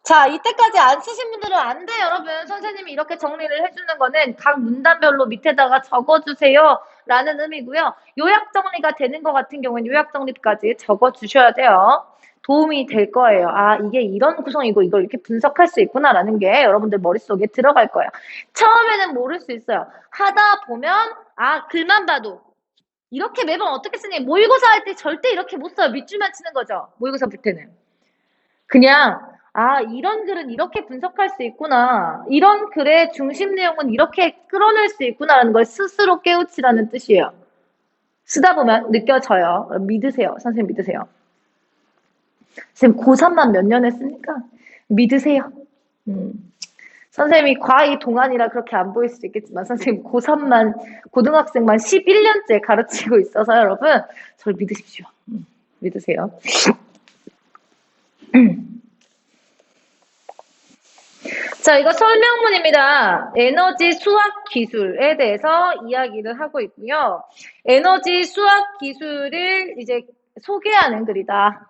자, 이때까지 안 쓰신 분들은 안 돼, 여러분. 선생님이 이렇게 정리를 해주는 거는 각 문단별로 밑에다가 적어주세요. 라는 의미고요. 요약 정리가 되는 것 같은 경우는 요약 정리까지 적어주셔야 돼요. 도움이 될 거예요. 아, 이게 이런 구성이고 이걸 이렇게 분석할 수 있구나라는 게 여러분들 머릿속에 들어갈 거예요. 처음에는 모를 수 있어요. 하다 보면 글만 봐도 이렇게 매번 어떻게 쓰니? 모의고사 할 때 절대 이렇게 못 써요. 밑줄만 치는 거죠. 모의고사 볼 때는. 그냥 이런 글은 이렇게 분석할 수 있구나. 이런 글의 중심 내용은 이렇게 끌어낼 수 있구나라는 걸 스스로 깨우치라는 뜻이에요. 쓰다 보면 느껴져요. 믿으세요. 선생님 믿으세요. 선생님 고3만 몇 년 했으니까 믿으세요. 선생님이 과외 동안이라 그렇게 안 보일 수도 있겠지만 선생님 고3만 고등학생만 11년째 가르치고 있어서 여러분 저를 믿으십시오. 믿으세요. 자, 이거 설명문입니다. 에너지 수학 기술에 대해서 이야기를 하고 있고요. 에너지 수학 기술을 이제 소개하는 글이다.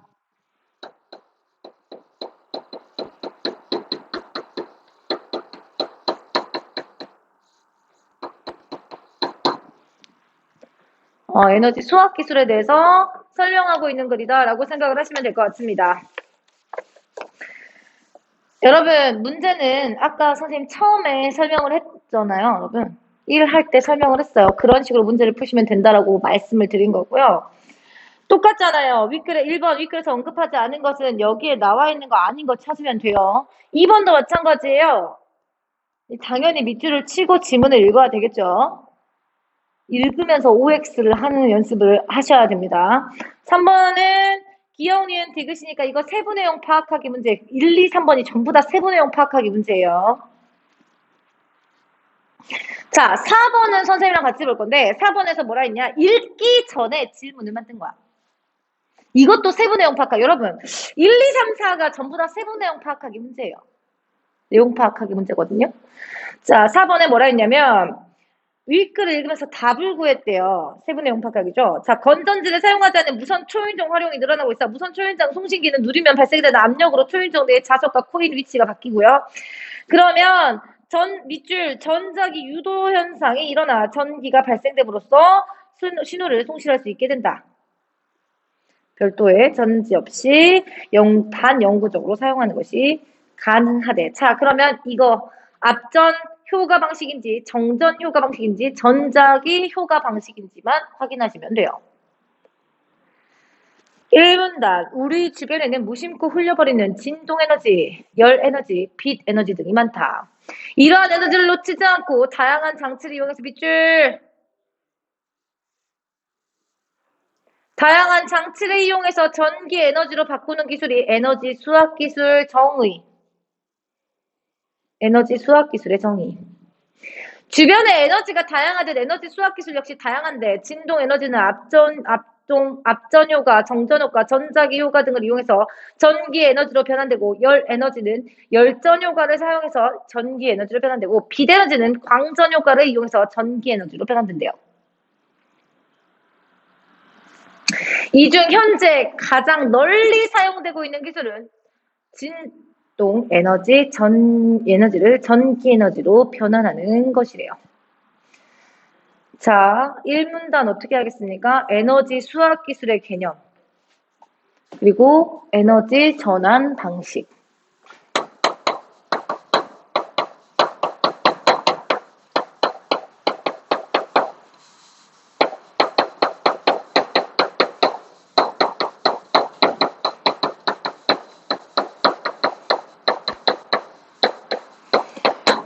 에너지 수학 기술에 대해서 설명하고 있는 글이다라고 생각을 하시면 될 것 같습니다. 여러분, 문제는 아까 선생님 처음에 설명을 했잖아요, 여러분. 1 할 때 설명을 했어요. 그런 식으로 문제를 푸시면 된다라고 말씀을 드린 거고요. 똑같잖아요. 윗글에 1번 윗글에서 언급하지 않은 것은 여기에 나와 있는 거 아닌 거 찾으면 돼요. 2번도 마찬가지예요. 당연히 밑줄을 치고 지문을 읽어야 되겠죠. 읽으면서 OX를 하는 연습을 하셔야 됩니다. 3번은 기억, 니은, 디귿이니까 이거 세부 내용 파악하기 문제. 1, 2, 3번이 전부 다 세부 내용 파악하기 문제예요. 자, 4번은 선생님이랑 같이 볼 건데 4번에서 뭐라 했냐? 읽기 전에 질문을 만든 거야. 이것도 세부 내용 파악하기. 여러분 1, 2, 3, 4가 전부 다 세부 내용 파악하기 문제예요. 내용 파악하기 문제거든요. 자, 4번에 뭐라 했냐면 윗글을 읽으면서 답을 구했대요. 세부 내용 파악하기죠. 자, 건전지를 사용하지 않는 무선 초인종 활용이 늘어나고 있어. 무선 초인종 송신기는 누르면 발생되는 압력으로 초인종 내의 자석과 코일 위치가 바뀌고요. 그러면 밑줄 전자기 유도 현상이 일어나 전기가 발생됨으로써 신호를 송실할 수 있게 된다. 별도의 전지 없이 반영구적으로 사용하는 것이 가능하대. 자, 그러면 이거 앞전 효과 방식인지 정전 효과 방식인지 전자기 효과 방식인지만 확인하시면 돼요. 1문단 우리 주변에는 무심코 흘려버리는 진동에너지, 열에너지, 빛에너지 등이 많다. 이러한 에너지를 놓치지 않고 다양한 장치를 이용해서 밑줄 다양한 장치를 이용해서 전기 에너지로 바꾸는 기술이 에너지 수학 기술 정의. 에너지 수학 기술의 정의. 주변의 에너지가 다양하듯 에너지 수학 기술 역시 다양한데 진동 에너지는 압전 효과, 정전 효과, 전자기 효과 등을 이용해서 전기 에너지로 변환되고 열 에너지는 열전 효과를 사용해서 전기 에너지로 변환되고 빛 에너지는 광전 효과를 이용해서 전기 에너지로 변환된대요. 이 중 현재 가장 널리 사용되고 있는 기술은 진동 에너지, 에너지를 전기 에너지로 변환하는 것이래요. 자, 1문단 어떻게 하겠습니까? 에너지 수학 기술의 개념, 그리고 에너지 전환 방식.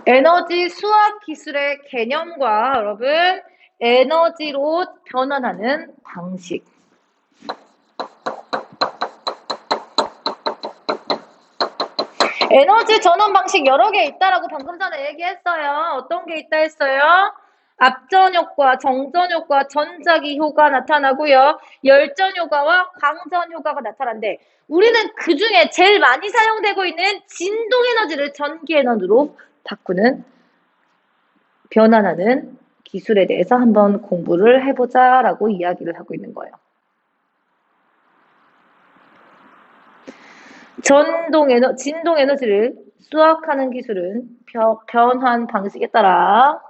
에너지 수학 기술의 개념과 여러분, 에너지로 변환하는 방식. 에너지 전환 방식 여러 개 있다라고 방금 전에 얘기했어요. 어떤 게 있다 했어요? 압전 효과, 정전 효과, 전자기 효과 나타나고요. 열전 효과와 광전 효과가 나타난대. 우리는 그 중에 제일 많이 사용되고 있는 진동 에너지를 전기 에너지로 바꾸는, 변환하는 기술에 대해서 한번 공부를 해보자라고 이야기를 하고 있는 거예요. 진동 에너지를 수학하는 기술은 변환 방식에 따라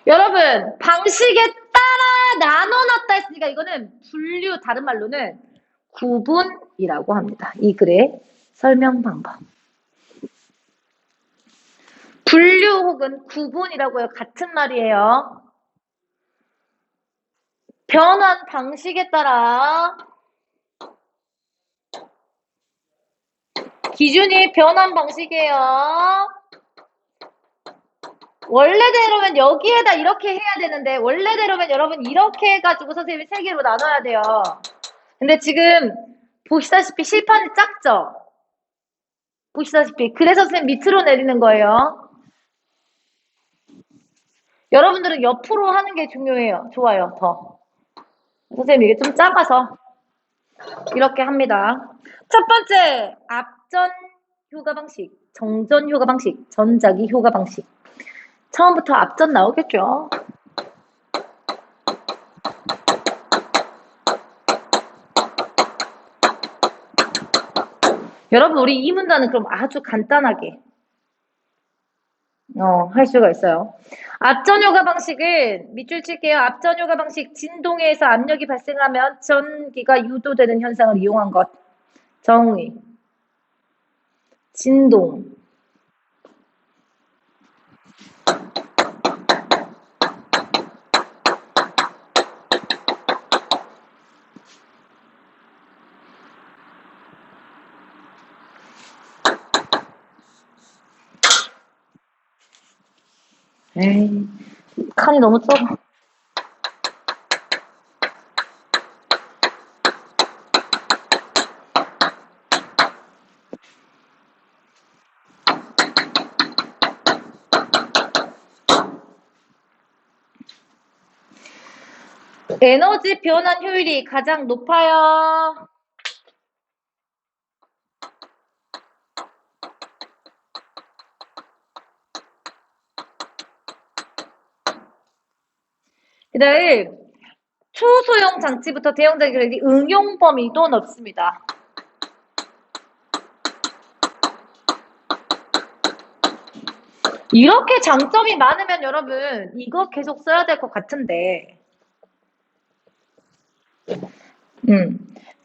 여러분 방식에 따라 나눠놨다 했으니까 이거는 분류, 다른 말로는 구분이라고 합니다. 이 글의 설명 방법. 분류 혹은 구분이라고요. 같은 말이에요. 변환 방식에 따라 기준이 변환 방식이에요. 원래대로면 여기에다 이렇게 해야 되는데 원래대로면 여러분 이렇게 해가지고 선생님이 3개로 나눠야 돼요. 근데 지금 보시다시피 실판이 작죠? 보시다시피 그래서 선생님 밑으로 내리는 거예요. 여러분들은 옆으로 하는 게 중요해요. 좋아요. 더. 선생님 이게 좀 작아서 이렇게 합니다. 첫 번째, 압전 효과 방식, 정전 효과 방식, 전자기 효과 방식. 처음부터 압전 나오겠죠. 여러분 우리 이 문단은 그럼 아주 간단하게 할 수가 있어요. 압전 효과 방식은 밑줄 칠게요. 압전 효과 방식, 진동에 의해서 압력이 발생하면 전기가 유도되는 현상을 이용한 것. 정의, 진동, 에이, 칸이 너무 좁아. 에너지 변환 효율이 가장 높아요. 그 다음 초소형 장치부터 대형장치 응용 범위도 넓습니다. 이렇게 장점이 많으면 여러분 이거 계속 써야 될 것 같은데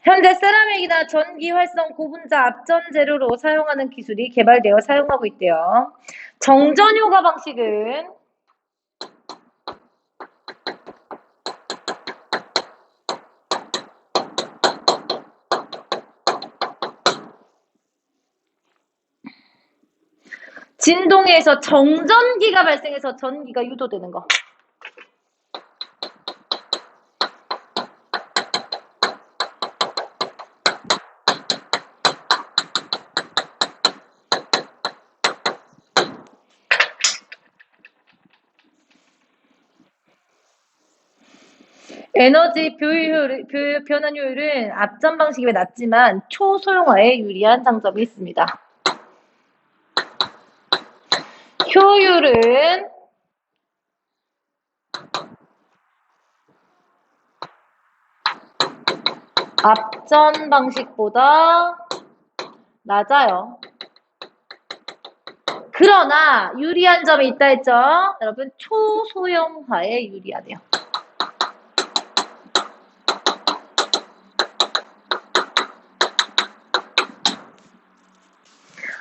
현재 세라믹이나 전기 활성 고분자 압전 재료로 사용하는 기술이 개발되어 사용하고 있대요. 정전 효과 방식은 진동에서 정전기가 발생해서 전기가 유도되는 거. 에너지 변환율은 앞전 방식이 낮지만 초소형화에 유리한 장점이 있습니다. 효율은 앞전 방식보다 낮아요. 그러나 유리한 점이 있다 했죠? 여러분, 초소형화에 유리하대요.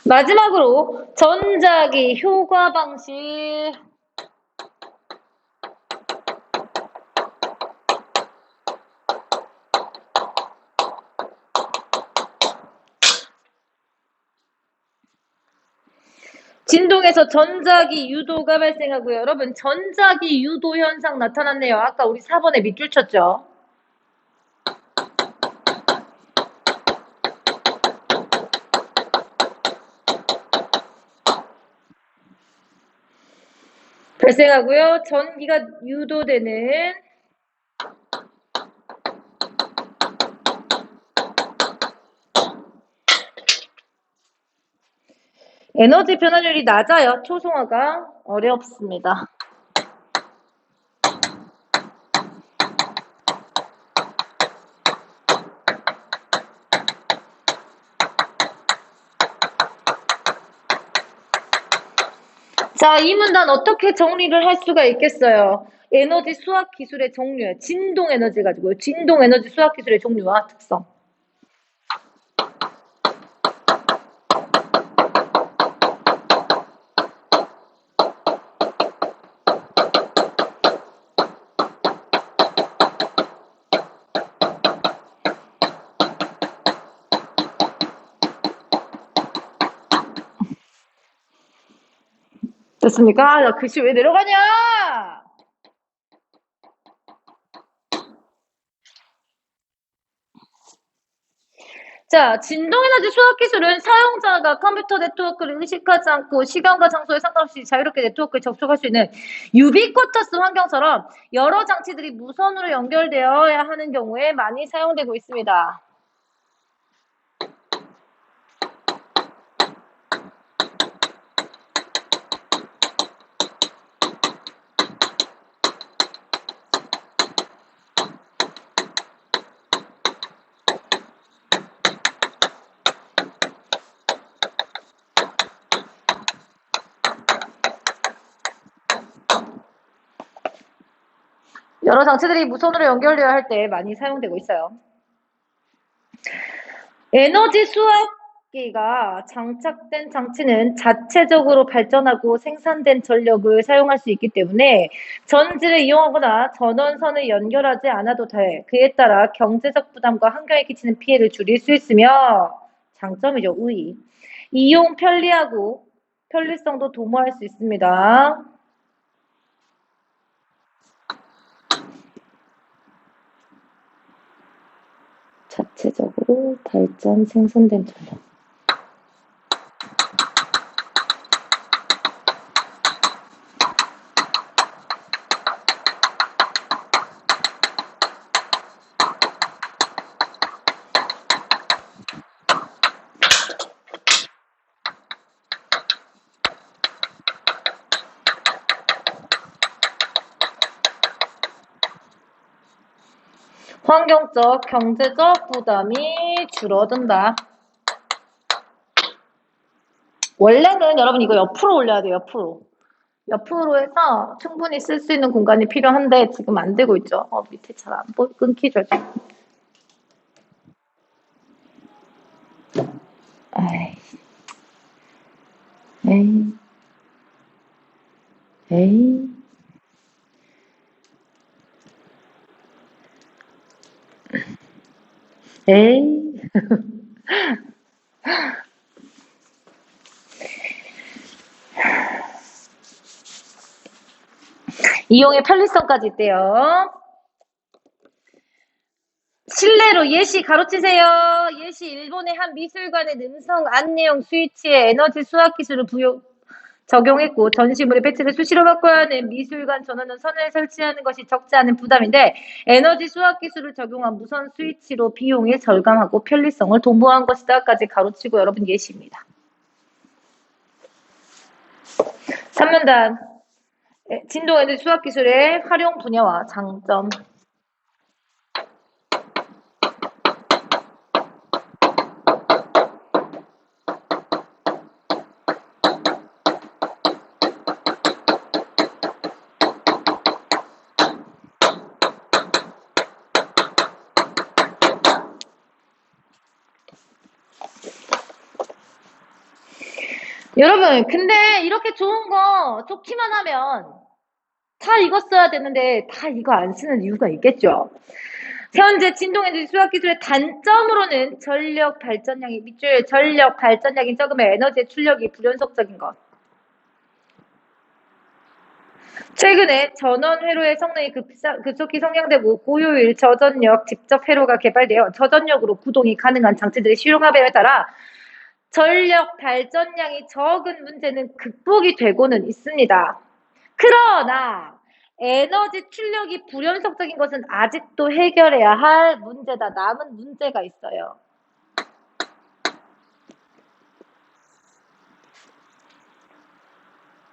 마지막으로 전자기 효과 방식. 진동에서 전자기 유도가 발생하고요. 여러분, 전자기 유도 현상 나타났네요. 아까 우리 4번에 밑줄 쳤죠? 발생하고요. 전기가 유도되는 에너지 변환율이 낮아요. 초성화가 어렵습니다. 자, 이 문단 어떻게 정리를 할 수가 있겠어요? 에너지 수학 기술의 종류, 진동 에너지 가지고요. 진동 에너지 수학 기술의 종류와 특성. 됐습니까? 야, 글씨 왜 내려가냐? 자, 진동에너지 수학기술은 사용자가 컴퓨터 네트워크를 의식하지 않고 시간과 장소에 상관없이 자유롭게 네트워크에 접속할 수 있는 유비쿼터스 환경처럼 여러 장치들이 무선으로 연결되어야 하는 경우에 많이 사용되고 있습니다. 여러 장치들이 무선으로 연결되어야 할 때 많이 사용되고 있어요. 에너지 수학기가 장착된 장치는 자체적으로 발전하고 생산된 전력을 사용할 수 있기 때문에 전지를 이용하거나 전원선을 연결하지 않아도 돼. 그에 따라 경제적 부담과 환경에 끼치는 피해를 줄일 수 있으며 장점이죠. 우위. 이용 편리하고 편리성도 도모할 수 있습니다. 자체적으로 발전 생산된 전력. 환경적, 경제적 부담이 줄어든다. 원래는 여러분 이거 옆으로 올려야 돼요. 옆으로. 옆으로 해서 충분히 쓸 수 있는 공간이 필요한데 지금 안 되고 있죠. 밑에 잘 안 끊기죠. 에이. 에이. 에이. 이용의 편리성까지 있대요. 실내로 예시 가로치세요. 예시 일본의 한 미술관의 음성 안내용 스위치에 에너지 수학 기술을 적용했고 전시물의 배치를 수시로 바꿔야 하는 미술관 전원은 선을 설치하는 것이 적지 않은 부담인데 에너지 수학 기술을 적용한 무선 스위치로 비용이 절감하고 편리성을 도모한 것이다까지 가로치고 여러분 예시입니다. 3문단 진동 에너지 수학 기술의 활용 분야와 장점. 여러분 근데 이렇게 좋은 거 좋기만 하면 다 이거 써야 되는데 다 이거 안 쓰는 이유가 있겠죠. 현재 진동에너지 수학기술의 단점으로는 전력 발전량이 밑줄 전력 발전량이 적으면 에너지의 출력이 불연속적인 것. 최근에 전원 회로의 성능이 급속히 성장되고 고효율 저전력 직접 회로가 개발되어 저전력으로 구동이 가능한 장치들의 실용화에 따라 전력 발전량이 적은 문제는 극복이 되고는 있습니다. 그러나 에너지 출력이 불연속적인 것은 아직도 해결해야 할 문제다. 남은 문제가 있어요.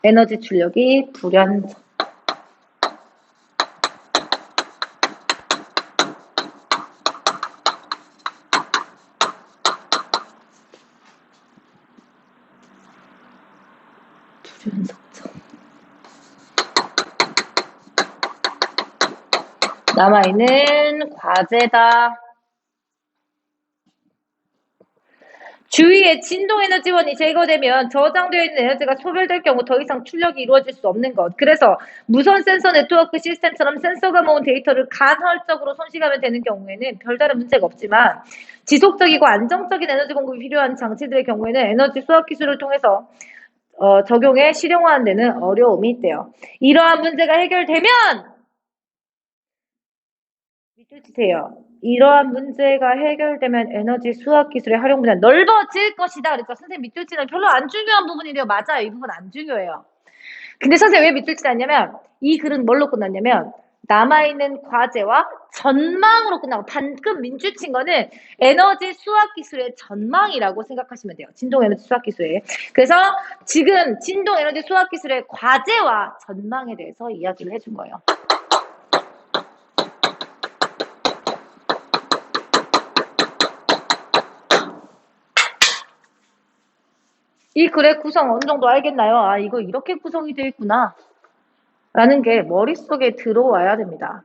에너지 출력이 불연속. 남아있는 과제다. 주위에 진동에너지원이 제거되면 저장되어 있는 에너지가 소멸될 경우 더 이상 출력이 이루어질 수 없는 것. 그래서 무선 센서 네트워크 시스템처럼 센서가 모은 데이터를 간헐적으로 손실하면 되는 경우에는 별다른 문제가 없지만 지속적이고 안정적인 에너지 공급이 필요한 장치들의 경우에는 에너지 수학 기술을 통해서 적용해 실용화하는 데는 어려움이 있대요. 이러한 문제가 해결되면 밑줄 치세요. 이러한 문제가 해결되면 에너지 수학 기술의 활용 분야 넓어질 것이다. 그랬죠. 선생님 밑줄 치는 별로 안 중요한 부분이래요. 맞아요. 이 부분 안 중요해요. 근데 선생님 왜 밑줄 치지 않냐면 이 글은 뭘로 끝났냐면 남아있는 과제와 전망으로 끝나고 방금 밑줄 친 거는 에너지 수학 기술의 전망이라고 생각하시면 돼요. 진동 에너지 수학 기술의. 그래서 지금 진동 에너지 수학 기술의 과제와 전망에 대해서 이야기를 해준 거예요. 이 글의 구성 어느 정도 알겠나요? 아, 이거 이렇게 구성이 되어 있구나. 라는 게 머릿속에 들어와야 됩니다.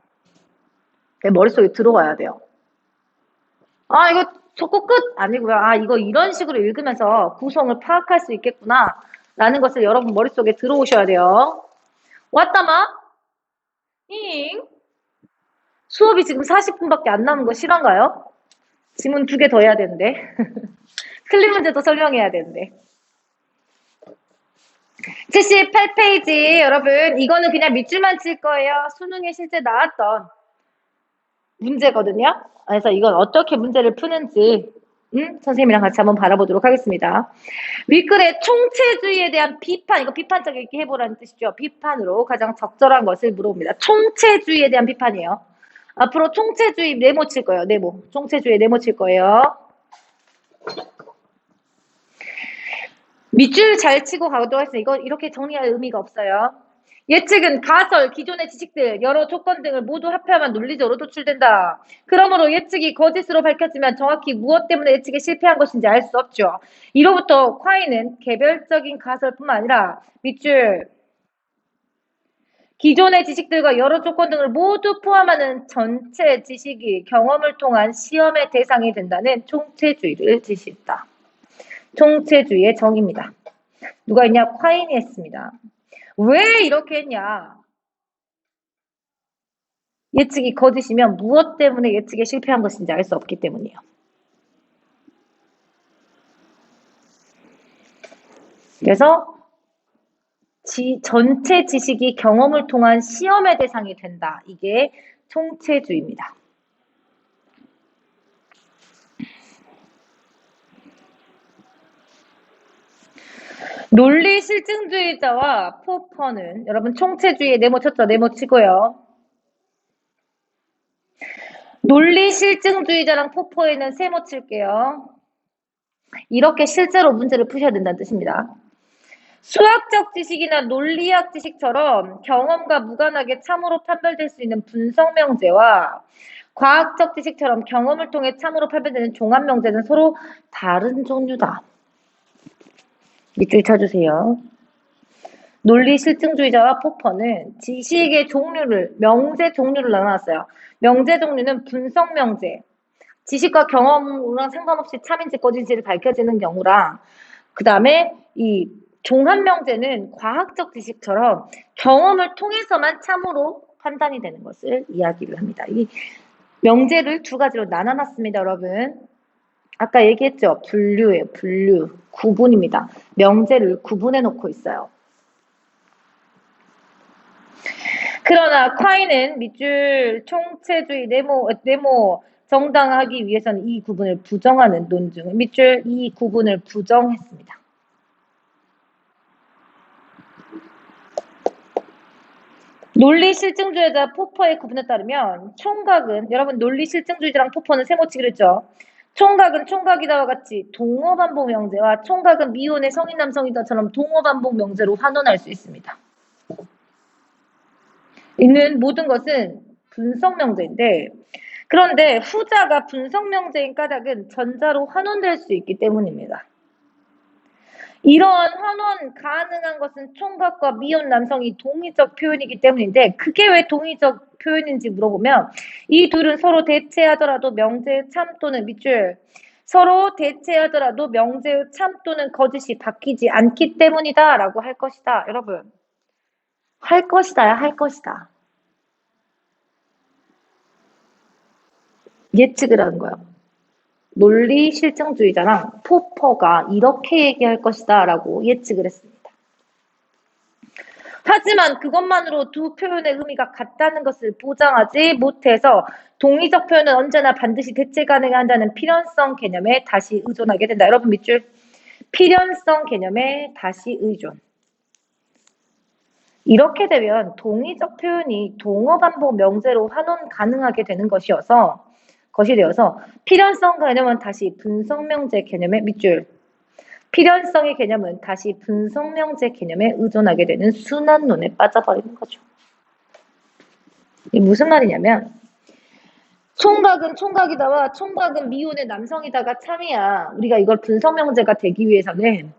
머릿속에 들어와야 돼요. 아, 이거 속고 끝! 아니고요. 아, 이거 이런 식으로 읽으면서 구성을 파악할 수 있겠구나. 라는 것을 여러분 머릿속에 들어오셔야 돼요. 왔다마? 잉? 수업이 지금 40분밖에 안 남은 거 실화인가요? 지문 2개 더 해야 되는데. 틀린 문제도 설명해야 되는데. 78페이지 여러분 이거는 그냥 밑줄만 칠 거예요. 수능에 실제 나왔던 문제거든요. 그래서 이건 어떻게 문제를 푸는지 선생님이랑 같이 한번 바라보도록 하겠습니다. 윗글의 총체주의에 대한 비판, 이거 비판적 읽기 해보라는 뜻이죠. 비판으로 가장 적절한 것을 물어봅니다. 총체주의에 대한 비판이에요. 앞으로 총체주의 네모 칠 거예요. 네모. 총체주의 네모 칠 거예요. 밑줄 잘 치고 가도록 하겠습니다. 이거 이렇게 정리할 의미가 없어요. 예측은 가설, 기존의 지식들, 여러 조건 등을 모두 합해야만 논리적으로 도출된다. 그러므로 예측이 거짓으로 밝혀지면 정확히 무엇 때문에 예측에 실패한 것인지 알 수 없죠. 이로부터 콰이는 개별적인 가설뿐만 아니라 밑줄 기존의 지식들과 여러 조건 등을 모두 포함하는 전체 지식이 경험을 통한 시험의 대상이 된다는 총체주의를 지시했다. 총체주의의 정의입니다. 누가 했냐? 콰인이 했습니다. 왜 이렇게 했냐? 예측이 거짓이면 무엇 때문에 예측에 실패한 것인지 알 수 없기 때문이에요. 그래서 전체 지식이 경험을 통한 시험의 대상이 된다. 이게 총체주의입니다. 논리 실증주의자와 포퍼는 여러분 총체주의에 네모 쳤죠? 네모 치고요. 논리 실증주의자랑 포퍼에는 세모 칠게요. 이렇게 실제로 문제를 푸셔야 된다는 뜻입니다. 수학적 지식이나 논리학 지식처럼 경험과 무관하게 참으로 판별될 수 있는 분석명제와 과학적 지식처럼 경험을 통해 참으로 판별되는 종합명제는 서로 다른 종류다. 밑줄 쳐주세요. 논리 실증주의자와 포퍼는 지식의 종류를, 명제 종류를 나눠놨어요. 명제 종류는 분석명제, 지식과 경험이랑 상관없이 참인지 꺼진지를 밝혀지는 경우랑, 그 다음에 이 종합명제는 과학적 지식처럼 경험을 통해서만 참으로 판단이 되는 것을 이야기를 합니다. 이 명제를 두 가지로 나눠놨습니다, 여러분. 아까 얘기했죠? 분류예요, 분류. 구분입니다. 명제를 구분해 놓고 있어요. 그러나 콰이는 밑줄 총체주의 네모 정당하기 위해서는 이 구분을 부정하는 논증, 밑줄 이 구분을 부정했습니다. 논리 실증주의자 포퍼의 구분에 따르면 총각은 여러분 논리 실증주의자랑 포퍼는 세모치기로 했죠. 총각은 총각이다와 같이 동어반복 명제와 총각은 미혼의 성인 남성이다처럼 동어반복 명제로 환원할 수 있습니다. 있는 모든 것은 분석명제인데 그런데 후자가 분석명제인 까닭은 전자로 환원될 수 있기 때문입니다. 이러한 환원 가능한 것은 총각과 미혼 남성이 동의적 표현이기 때문인데 그게 왜 동의적 표현인지 물어보면 이 둘은 서로 대체하더라도 명제의 참 또는 밑줄 서로 대체하더라도 명제의 참 또는 거짓이 바뀌지 않기 때문이다 라고 할 것이다. 여러분 할 것이다야 할 것이다. 예측을 하는 거예요. 논리 실증주의자랑 포퍼가 이렇게 얘기할 것이다 라고 예측을 했습니다. 하지만 그것만으로 두 표현의 의미가 같다는 것을 보장하지 못해서 동의적 표현은 언제나 반드시 대체 가능한다는 필연성 개념에 다시 의존하게 된다. 여러분 밑줄 필연성 개념에 다시 의존. 이렇게 되면 동의적 표현이 동어 반복 명제로 환원 가능하게 되는 것이 되어서 필연성 개념은 다시 분석명제 개념의 밑줄 필연성의 개념은 다시 분석명제 개념에 의존하게 되는 순환론에 빠져버리는 거죠. 이게 무슨 말이냐면 총각은 총각이다와 총각은 미혼의 남성이다가 참이야. 우리가 이걸 분석명제가 되기 위해서는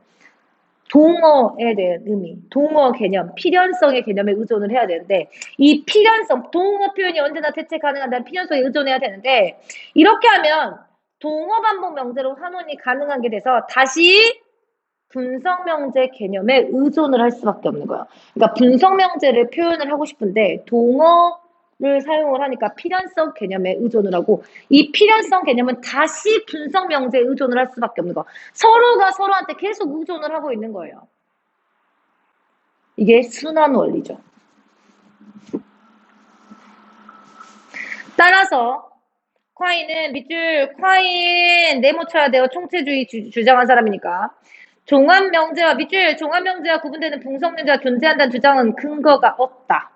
동어에 대한 의미, 동어 개념, 필연성의 개념에 의존을 해야 되는데 이 필연성, 동어 표현이 언제나 대체 가능하다는 필연성에 의존해야 되는데 이렇게 하면 동어 반복 명제로 환원이 가능하게 돼서 다시 분석명제 개념에 의존을 할 수밖에 없는 거예요. 그러니까 분석명제를 표현을 하고 싶은데 동어를 사용을 하니까 필연성 개념에 의존을 하고 이 필연성 개념은 다시 분석명제에 의존을 할 수밖에 없는 거. 서로가 서로한테 계속 의존을 하고 있는 거예요. 이게 순환 원리죠. 따라서 콰이는 밑줄 콰인 네모 쳐야 돼요. 총체주의 주장한 사람이니까. 종합명제와 밑줄 종합명제와 구분되는 분석명제가 존재한다는 주장은 근거가 없다.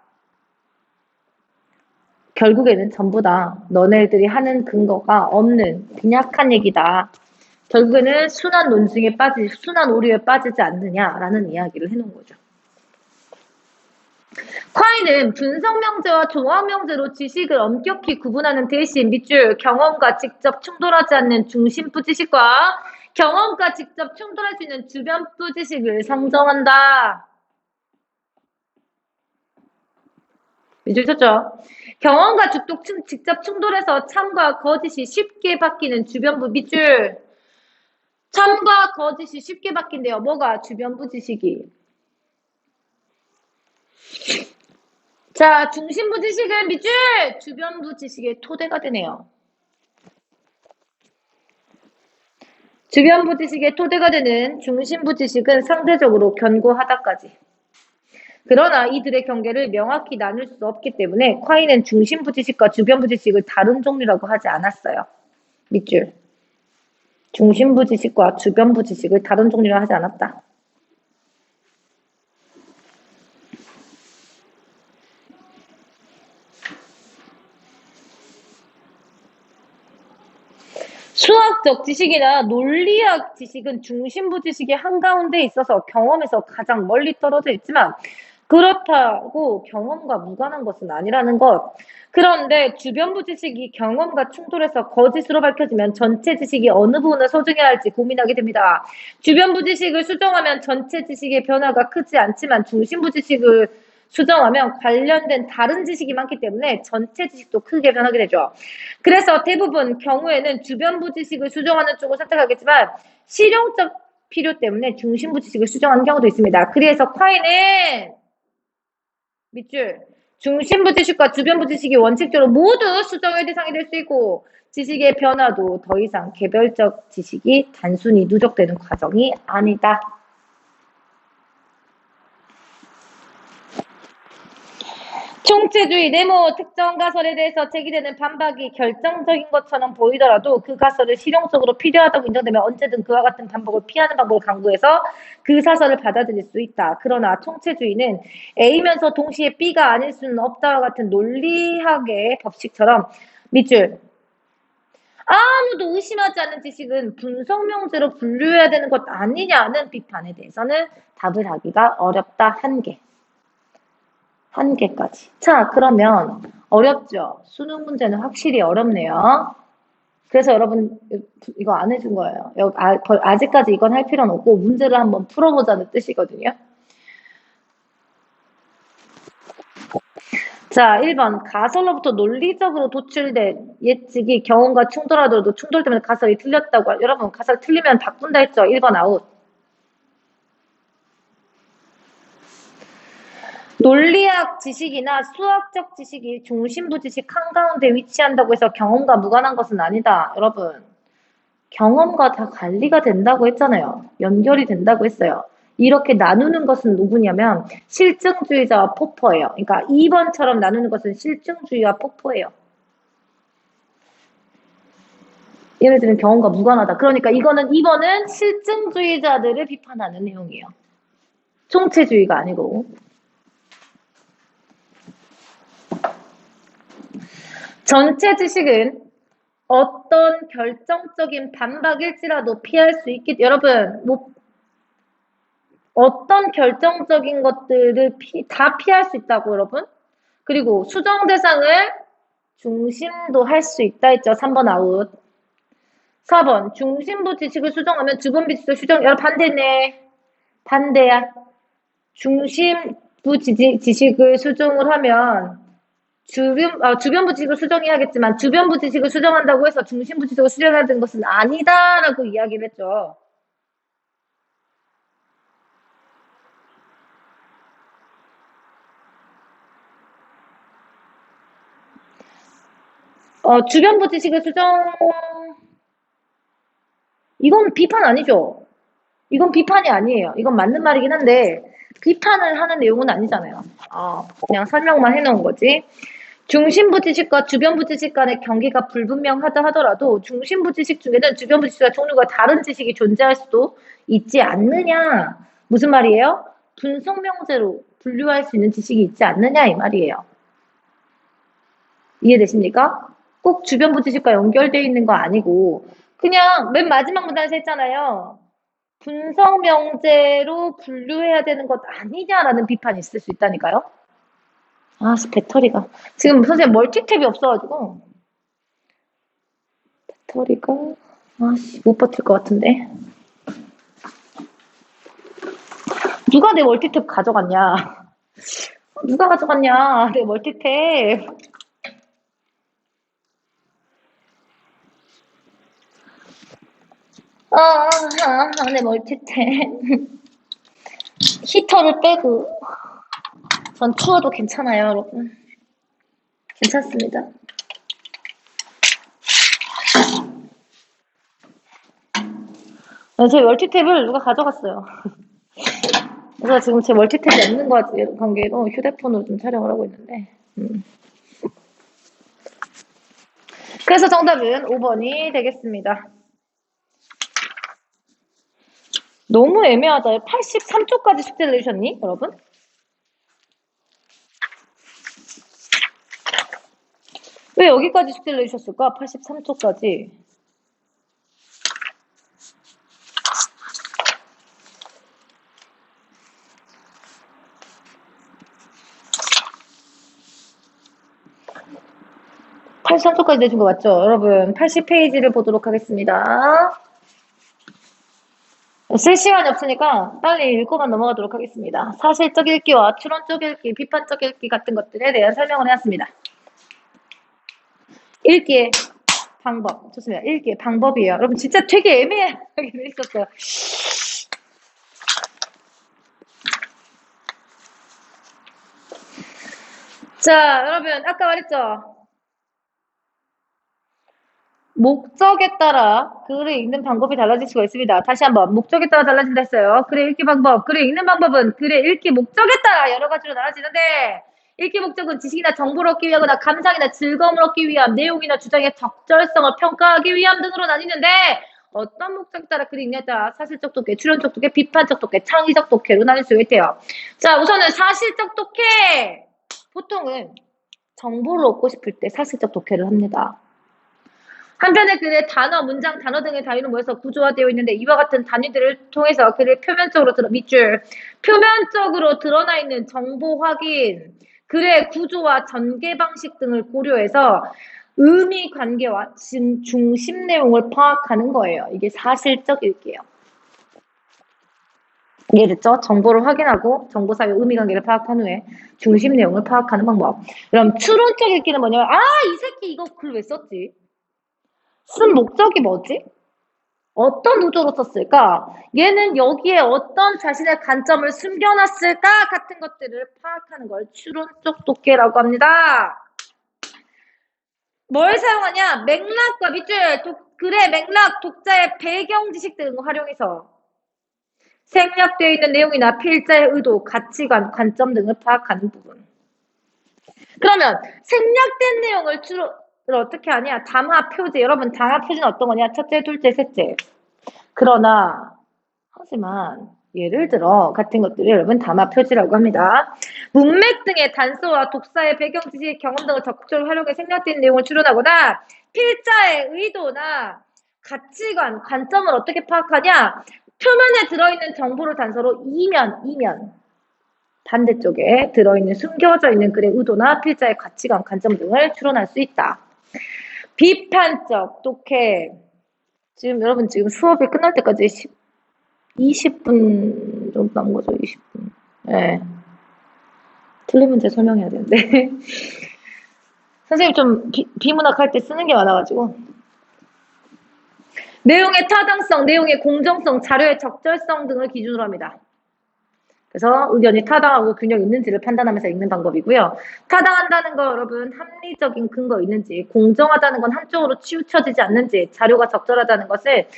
결국에는 전부 다 너네들이 하는 근거가 없는 빈약한 얘기다. 결국에는 순환 논증에 순환 오류에 빠지지 않느냐라는 이야기를 해놓은 거죠. 콰이는 분석명제와 종합명제로 지식을 엄격히 구분하는 대신 밑줄 경험과 직접 충돌하지 않는 중심부 지식과 경험과 직접 충돌할 수 있는 주변부 지식을 상정한다. 밑줄 쳤죠? 경험과 직접 충돌해서 참과 거짓이 쉽게 바뀌는 주변부 밑줄 참과 거짓이 쉽게 바뀐대요. 뭐가? 주변부 지식이. 자, 중심부 지식은 밑줄 주변부 지식의 토대가 되네요. 주변부 지식의 토대가 되는 중심부 지식은 상대적으로 견고하다까지. 그러나 이들의 경계를 명확히 나눌 수 없기 때문에 콰이는 중심부 지식과 주변부 지식을 다른 종류라고 하지 않았어요. 밑줄. 중심부 지식과 주변부 지식을 다른 종류라고 하지 않았다. 수학적 지식이나 논리학 지식은 중심부 지식의 한가운데 있어서 경험에서 가장 멀리 떨어져 있지만 그렇다고 경험과 무관한 것은 아니라는 것. 그런데 주변부 지식이 경험과 충돌해서 거짓으로 밝혀지면 전체 지식이 어느 부분을 소중해야 할지 고민하게 됩니다. 주변부 지식을 수정하면 전체 지식의 변화가 크지 않지만 중심부 지식을 수정하면 관련된 다른 지식이 많기 때문에 전체 지식도 크게 변하게 되죠. 그래서 대부분 경우에는 주변부 지식을 수정하는 쪽을 선택하겠지만 실용적 필요 때문에 중심부 지식을 수정하는 경우도 있습니다. 그래서 콰이는 밑줄 중심부 지식과 주변부 지식이 원칙적으로 모두 수정의 대상이 될 수 있고 지식의 변화도 더 이상 개별적 지식이 단순히 누적되는 과정이 아니다. 총체주의 네모 특정 가설에 대해서 제기되는 반박이 결정적인 것처럼 보이더라도 그 가설을 실용적으로 필요하다고 인정되면 언제든 그와 같은 반박을 피하는 방법을 강구해서 그 사설을 받아들일 수 있다. 그러나 총체주의는 A면서 동시에 B가 아닐 수는 없다와 같은 논리학의 법칙처럼 밑줄 아무도 의심하지 않는 지식은 분석명제로 분류해야 되는 것 아니냐는 비판에 대해서는 답을 하기가 어렵다. 한 개까지. 자, 그러면 어렵죠? 수능 문제는 확실히 어렵네요. 그래서 여러분 이거 안 해준 거예요. 아직까지 이건 할 필요는 없고 문제를 한번 풀어보자는 뜻이거든요. 자, 1번 가설로부터 논리적으로 도출된 예측이 경험과 충돌하더라도 충돌 때문에 가설이 틀렸다고. 여러분 가설 틀리면 바꾼다 했죠? 1번 아웃. 논리학 지식이나 수학적 지식이 중심부 지식 한가운데 위치한다고 해서 경험과 무관한 것은 아니다. 여러분, 경험과 다 관리가 된다고 했잖아요. 연결이 된다고 했어요. 이렇게 나누는 것은 누구냐면 실증주의자와 폭포예요. 그러니까 2번처럼 나누는 것은 실증주의와 폭포예요. 얘네들은 경험과 무관하다. 그러니까 이거는 2번은 실증주의자들을 비판하는 내용이에요. 총체주의가 아니고. 전체 지식은 어떤 결정적인 반박일지라도 피할 수 있기, 여러분, 어떤 결정적인 것들을 다 피할 수 있다고, 여러분? 그리고 수정 대상을 중심도 할 수 있다 했죠. 3번 아웃. 4번, 중심부 지식을 수정하면 주변부 지식을 수정, 여러분 반대네. 반대야. 중심부 지식을 수정을 하면 주변부 지식을 수정해야겠지만 주변부 지식을 수정한다고 해서 중심부 지식을 수정해야 되는 것은 아니다라고 이야기를 했죠. 주변부 지식을 이건 비판 아니죠. 이건 비판이 아니에요. 이건 맞는 말이긴 한데 비판을 하는 내용은 아니잖아요. 그냥 설명만 해놓은 거지. 중심부 지식과 주변부 지식 간의 경계가 불분명하다 하더라도 중심부 지식 중에는 주변부 지식과 종류가 다른 지식이 존재할 수도 있지 않느냐. 무슨 말이에요? 분석명제로 분류할 수 있는 지식이 있지 않느냐 이 말이에요. 이해되십니까? 꼭 주변부 지식과 연결되어 있는 거 아니고 그냥 맨 마지막 문단에서 했잖아요. 분석명제로 분류해야 되는 것 아니냐라는 비판이 있을 수 있다니까요. 배터리가. 지금 선생님 멀티탭이 없어가지고. 배터리가. 못 버틸 것 같은데. 누가 내 멀티탭 가져갔냐. 누가 가져갔냐. 내 멀티탭. 내 멀티탭. 히터를 빼고. 전 추워도 괜찮아요, 여러분. 괜찮습니다. 제 멀티탭을 누가 가져갔어요. 그래서 지금 제 멀티탭이 없는 것 관계로 휴대폰으로 좀 촬영을 하고 있는데. 그래서 정답은 5번이 되겠습니다. 너무 애매하다. 83초까지 숙제를 내주셨니, 여러분? 왜 여기까지 숙제를 내주셨을까? 83초까지. (83초까지) 내준 거 맞죠? 여러분 80페이지를 보도록 하겠습니다. 쓸 시간이 없으니까 빨리 읽고만 넘어가도록 하겠습니다. 사실적 읽기와 추론적 읽기, 비판적 읽기 같은 것들에 대한 설명을 해왔습니다. 읽기의 방법. 좋습니다. 읽기의 방법이에요. 여러분 진짜 되게 애매하게 있었어요. 자, 여러분 아까 말했죠? 목적에 따라 글을 읽는 방법이 달라질 수가 있습니다. 다시 한번 목적에 따라 달라진다 했어요. 글의 읽기 방법, 글을 읽는 방법은 글의 읽기 목적에 따라 여러 가지로 나눠지는데 읽기 목적은 지식이나 정보를 얻기 위하거나 감상이나 즐거움을 얻기 위함, 내용이나 주장의 적절성을 평가하기 위함 등으로 나뉘는데 어떤 목적에 따라 글을 읽냐에 따라 사실적 독해, 추론적 독해, 비판적 독해, 창의적 독해로 나눌 수가 있대요. 자, 우선은 사실적 독해! 보통은 정보를 얻고 싶을 때 사실적 독해를 합니다. 한편의 글의 단어, 문장, 단어 등의 단위로 모여서 구조화되어 있는데 이와 같은 단위들을 통해서 글의 표면적으로 드러나 있는 정보 확인, 글의 구조와 전개 방식 등을 고려해서 의미 관계와 중심 내용을 파악하는 거예요. 이게 사실적 읽기예요. 이해됐죠? 정보를 확인하고 정보 사이의 의미 관계를 파악한 후에 중심 내용을 파악하는 방법. 그럼 추론적 읽기는 뭐냐면 이 새끼 이거 글 왜 썼지? 쓴 목적이 뭐지? 어떤 의도로 썼을까? 얘는 여기에 어떤 자신의 관점을 숨겨놨을까? 같은 것들을 파악하는 걸 추론적 독해라고 합니다. 뭘 사용하냐? 맥락과 밑줄, 글의 맥락, 독자의 배경 지식 등을 활용해서 생략되어 있는 내용이나 필자의 의도, 가치관, 관점 등을 파악하는 부분. 그러면 생략된 내용을 어떻게 하냐? 담화 표지. 여러분 담화 표지는 어떤 거냐? 첫째, 둘째, 셋째. 그러나 하지만 예를 들어 같은 것들을 여러분 담화 표지라고 합니다. 문맥 등의 단서와 독자의 배경 지식, 경험 등을 적극적으로 활용해 생략된 내용을 추론하거나 필자의 의도나 가치관, 관점을 어떻게 파악하냐? 표면에 들어있는 정보를 단서로 이면 반대쪽에 들어있는 숨겨져 있는 글의 의도나 필자의 가치관, 관점 등을 추론할 수 있다. 비판적 독해. 지금 여러분 지금 수업이 끝날 때까지 20분 정도 남은 거죠. 20분. 네. 틀린 문제 설명해야 되는데. 선생님 좀 비문학 할 때 쓰는 게 많아가지고. 내용의 타당성, 내용의 공정성, 자료의 적절성 등을 기준으로 합니다. 그래서 의견이 타당하고 균형 있는지를 판단하면서 읽는 방법이고요. 타당한다는 거 여러분 합리적인 근거 있는지, 공정하다는 건 한쪽으로 치우쳐지지 않는지, 자료가 적절하다는 것을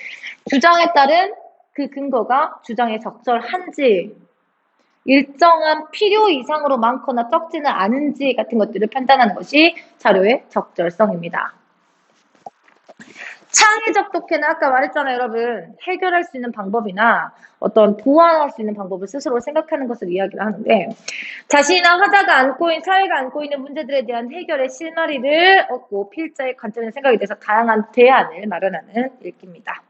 주장에 따른 그 근거가 주장에 적절한지, 일정한 필요 이상으로 많거나 적지는 않은지 같은 것들을 판단하는 것이 자료의 적절성입니다. 창의적 독해는 아까 말했잖아요, 여러분. 해결할 수 있는 방법이나 어떤 보완할 수 있는 방법을 스스로 생각하는 것을 이야기를 하는데 자신이나 화자가 안고 있는 사회가 안고 있는 문제들에 대한 해결의 실마리를 얻고 필자의 관점이나 생각에 대해서 다양한 대안을 마련하는 읽기입니다.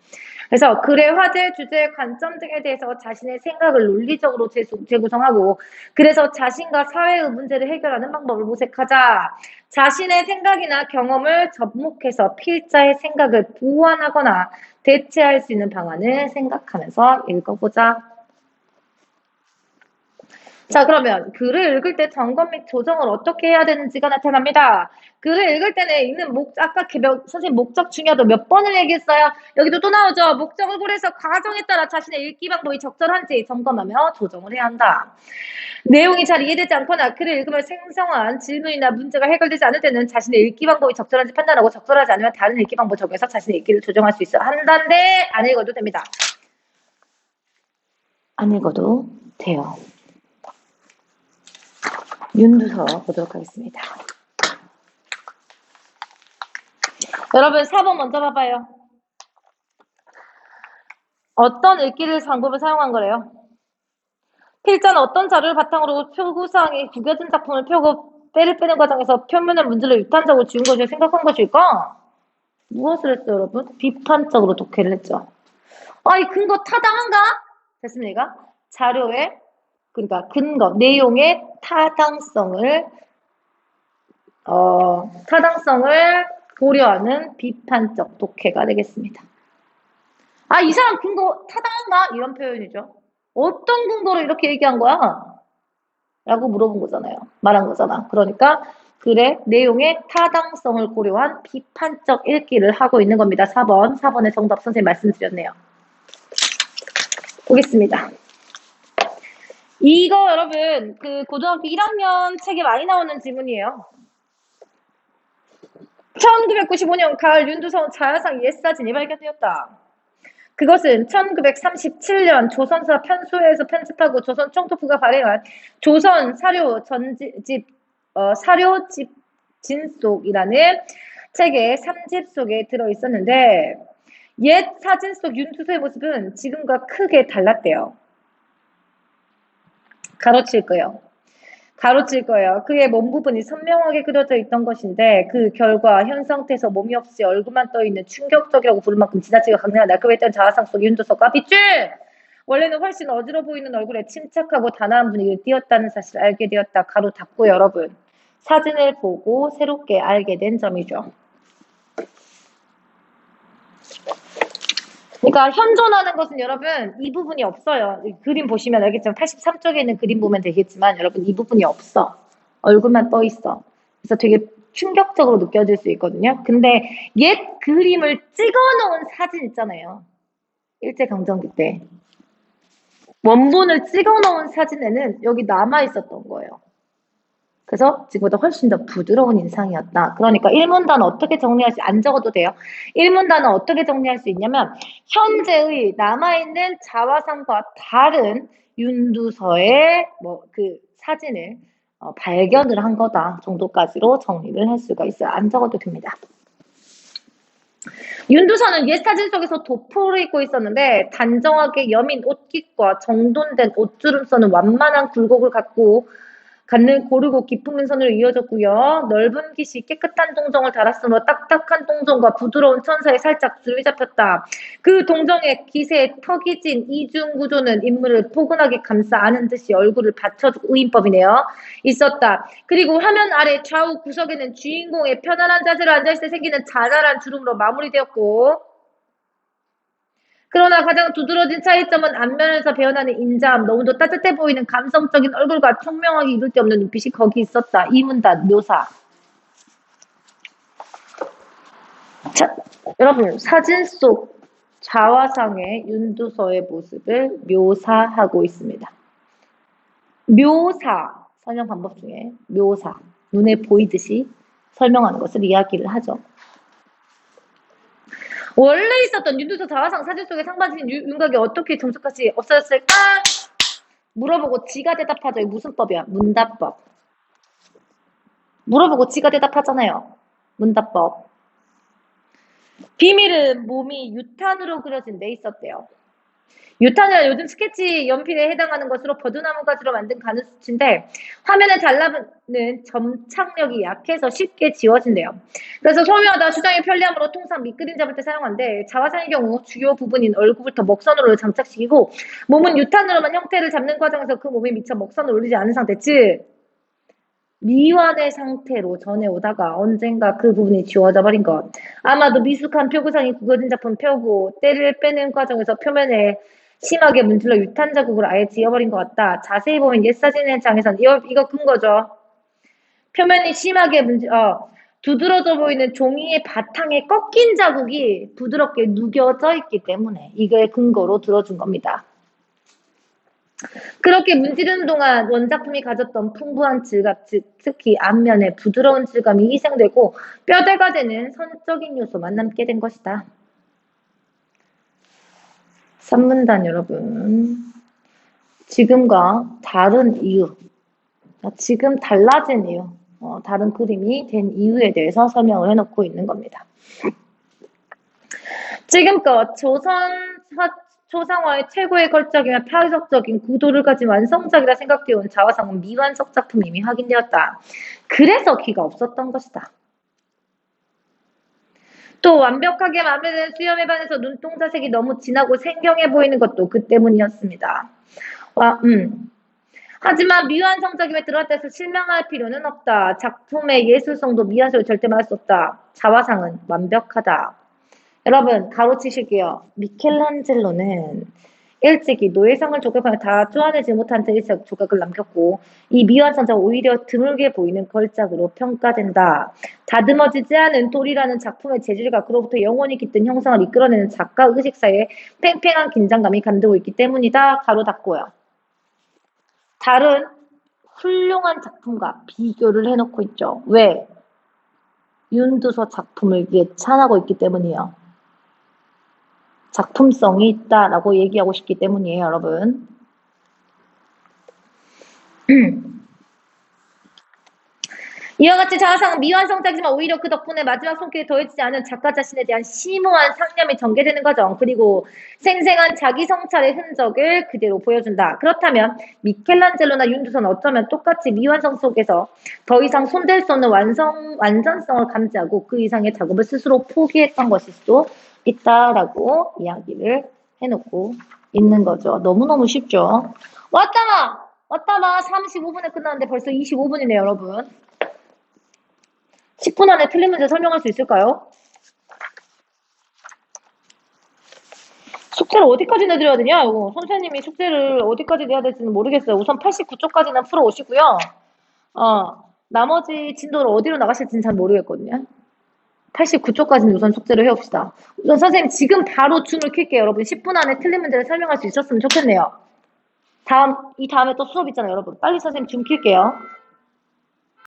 그래서 글의 화제, 주제, 관점 등에 대해서 자신의 생각을 논리적으로 재구성하고 그래서 자신과 사회의 문제를 해결하는 방법을 모색하자 자신의 생각이나 경험을 접목해서 필자의 생각을 보완하거나 대체할 수 있는 방안을 생각하면서 읽어보자. 자, 그러면 글을 읽을 때 점검 및 조정을 어떻게 해야 되는지가 나타납니다. 글을 읽을 때는 아까 선생님 목적 중요하다 몇 번을 얘기했어요. 여기도 또 나오죠. 목적을 고려해서 과정에 따라 자신의 읽기 방법이 적절한지 점검하며 조정을 해야 한다. 내용이 잘 이해되지 않거나 글을 읽으면 생성한 질문이나 문제가 해결되지 않을 때는 자신의 읽기 방법이 적절한지 판단하고 적절하지 않으면 다른 읽기 방법을 적용해서 자신의 읽기를 조정할 수 있어 한다는데 안 읽어도 됩니다. 안 읽어도 돼요. 윤두서 보도록 하겠습니다. 여러분 4번 먼저 봐봐요. 어떤 읽기를 방법을 사용한 거래요? 필자는 어떤 자료를 바탕으로 표구사항이 구겨진 작품을 펴고 때를 빼는 과정에서 표면의 문제를 유탄적으로 지운 것을 생각한 것일까? 무엇을 했죠, 여러분? 비판적으로 독해를 했죠. 이 근거 타당한가? 됐습니까? 자료의, 그러니까 근거, 내용의 타당성을 고려하는 비판적 독해가 되겠습니다. 이 사람 근거 타당한가? 이런 표현이죠. 어떤 근거로 이렇게 얘기한 거야? 라고 물어본 거잖아요. 말한 거잖아. 그러니까 글의 내용의 타당성을 고려한 비판적 읽기를 하고 있는 겁니다. 4번의 정답 선생님 말씀드렸네요. 보겠습니다. 이거 여러분 그 고등학교 1학년 책에 많이 나오는 지문이에요. 1995년 가을 윤두성 자야상 옛사진이 발견되었다. 그것은 1937년 조선사 편수회에서 편집하고 조선 총독부가 발행한 조선 사료 사료 진속이라는 책의 3집 속에 들어있었는데 옛 사진 속 윤두서의 모습은 지금과 크게 달랐대요. 가로칠 거예요. 그의 몸 부분이 선명하게 그려져 있던 것인데 그 결과 현 상태에서 몸이 없이 얼굴만 떠있는 충격적이라고 부를 만큼 지나치게 강렬한 날카로웠던 자아상 속 윤두서가 빛줄! 원래는 훨씬 어지러 보이는 얼굴에 침착하고 단아한 분위기를 띄었다는 사실을 알게 되었다. 가로 닫고 여러분. 사진을 보고 새롭게 알게 된 점이죠. 그러니까 현존하는 것은 여러분 이 부분이 없어요. 그림 보시면 알겠지만 83쪽에 있는 그림 보면 되겠지만 여러분 이 부분이 없어. 얼굴만 떠 있어. 그래서 되게 충격적으로 느껴질 수 있거든요. 근데 옛 그림을 찍어놓은 사진 있잖아요. 일제강점기 때. 원본을 찍어놓은 사진에는 여기 남아있었던 거예요. 그래서 지금보다 훨씬 더 부드러운 인상이었다. 그러니까 1문단은 어떻게 정리할 수, 안 적어도 돼요. 1문단은 어떻게 정리할 수 있냐면 현재의 남아있는 자화상과 다른 윤두서의 그 사진을 발견을 한 거다 정도까지로 정리를 할 수가 있어요. 안 적어도 됩니다. 윤두서는 옛 사진 속에서 도포를 입고 있었는데 단정하게 여민 옷깃과 정돈된 옷주름 써는 완만한 굴곡을 갖는 고르고 깊은 선으로 이어졌고요. 넓은 깃이 깨끗한 동정을 달았으므로 딱딱한 동정과 부드러운 천사에 살짝 줄이 잡혔다. 그 동정의 깃에 턱이 진 이중 구조는 인물을 포근하게 감싸 안은 듯이 얼굴을 받쳐주고 의인법이네요. 있었다. 그리고 화면 아래 좌우 구석에는 주인공의 편안한 자세로 앉아있을 때 생기는 자잘한 주름으로 마무리되었고 그러나 가장 두드러진 차이점은 앞면에서 배어나는 인자함, 너무도 따뜻해 보이는 감성적인 얼굴과 총명하게 이룰 데 없는 눈빛이 거기 있었다. 이 문단 묘사. 자, 여러분 사진 속 자화상의 윤두서의 모습을 묘사하고 있습니다. 묘사, 설명 방법 중에 묘사, 눈에 보이듯이 설명하는 것을 이야기를 하죠. 원래 있었던 윤두서 자화상 사진 속의 상반신 윤곽이 어떻게 점속같이 없어졌을까? 물어보고 지가 대답하죠. 무슨 법이야? 문답법. 물어보고 지가 대답하잖아요. 문답법. 비밀은 몸이 유탄으로 그려진 데 있었대요. 유탄은 요즘 스케치 연필에 해당하는 것으로 버드나무 가지로 만든 가는 수치인데 화면에 달라붙는 점착력이 약해서 쉽게 지워진대요. 그래서 소묘하다 수정의 편리함으로 통상 밑그림 잡을 때 사용하는데 자화상의 경우 주요 부분인 얼굴부터 먹선으로 장착시키고 몸은 유탄으로만 형태를 잡는 과정에서 그 몸이 미처 먹선을 올리지 않은 상태, 즉 미완의 상태로 전해오다가 언젠가 그 부분이 지워져 버린 것. 아마도 미숙한 표구상이 구겨진 작품 펴고 때를 빼는 과정에서 표면에 심하게 문질러 유탄 자국을 아예 지워버린 것 같다. 자세히 보면 옛 사진의 장에선 이거 근거죠. 표면이 심하게 두드러져 보이는 종이의 바탕에 꺾인 자국이 부드럽게 누겨져 있기 때문에 이걸 근거로 들어준 겁니다. 그렇게 문지르는 동안 원작품이 가졌던 풍부한 질감, 즉 특히 앞면에 부드러운 질감이 희생되고 뼈대가 되는 선적인 요소만 남게 된 것이다. 3문단 여러분. 지금과 다른 이유, 지금 달라진 이유, 다른 그림이 된 이유에 대해서 설명을 해놓고 있는 겁니다. 지금껏 초상화의 최고의 걸작이며 파격적인 구도를 가진 완성작이라 생각되어 온 자화상은 미완성 작품이 이미 확인되었다. 그래서 기가 없었던 것이다. 또 완벽하게 마무리된 수염에 반해서 눈동자색이 너무 진하고 생경해 보이는 것도 그 때문이었습니다. 하지만 미완성작임에 들어갔다 해서 실망할 필요는 없다. 작품의 예술성도 미완성을 절대 말할 수 없다. 자화상은 완벽하다. 여러분 가로치실게요. 미켈란젤로는 일찍이 노예상을 조각하며 다 쪼아내지 못한 대리석 조각을 남겼고 이 미완성작 오히려 드물게 보이는 걸작으로 평가된다. 다듬어지지 않은 돌이라는 작품의 재질과 그로부터 영원히 깃든 형상을 이끌어내는 작가 의식 사이에 팽팽한 긴장감이 감돌고 있기 때문이다. 가로 닫고요. 다른 훌륭한 작품과 비교를 해놓고 있죠. 왜? 윤두서 작품을 예찬하고 있기 때문이에요. 작품성이 있다라고 얘기하고 싶기 때문이에요, 여러분. 이와 같이 자화상은 미완성작이지만 오히려 그 덕분에 마지막 손길에 더해지지 않은 작가 자신에 대한 심오한 상념이 전개되는 거죠. 그리고 생생한 자기 성찰의 흔적을 그대로 보여준다. 그렇다면 미켈란젤로나 윤두서는 어쩌면 똑같이 미완성 속에서 더 이상 손댈 수 없는 완전성을 감지하고 그 이상의 작업을 스스로 포기했던 것일 수도 있다라고 이야기를 해놓고 있는 거죠. 너무너무 쉽죠. 왔다마 35분에 끝났는데 벌써 25분이네요, 여러분. 10분 안에 틀린 문제 설명할 수 있을까요? 숙제를 어디까지 내드려야 되냐? 이거 선생님이 숙제를 어디까지 내야 될지는 모르겠어요. 우선 89쪽까지는 풀어오시고요. 나머지 진도를 어디로 나가실지는 잘 모르겠거든요. 89쪽까지는 우선 숙제를 해옵시다. 우선 선생님 지금 바로 줌을 킬게요. 여러분 10분 안에 틀린 문제를 설명할 수 있었으면 좋겠네요. 이 다음에 또 수업 있잖아요. 여러분 빨리 선생님 줌 킬게요.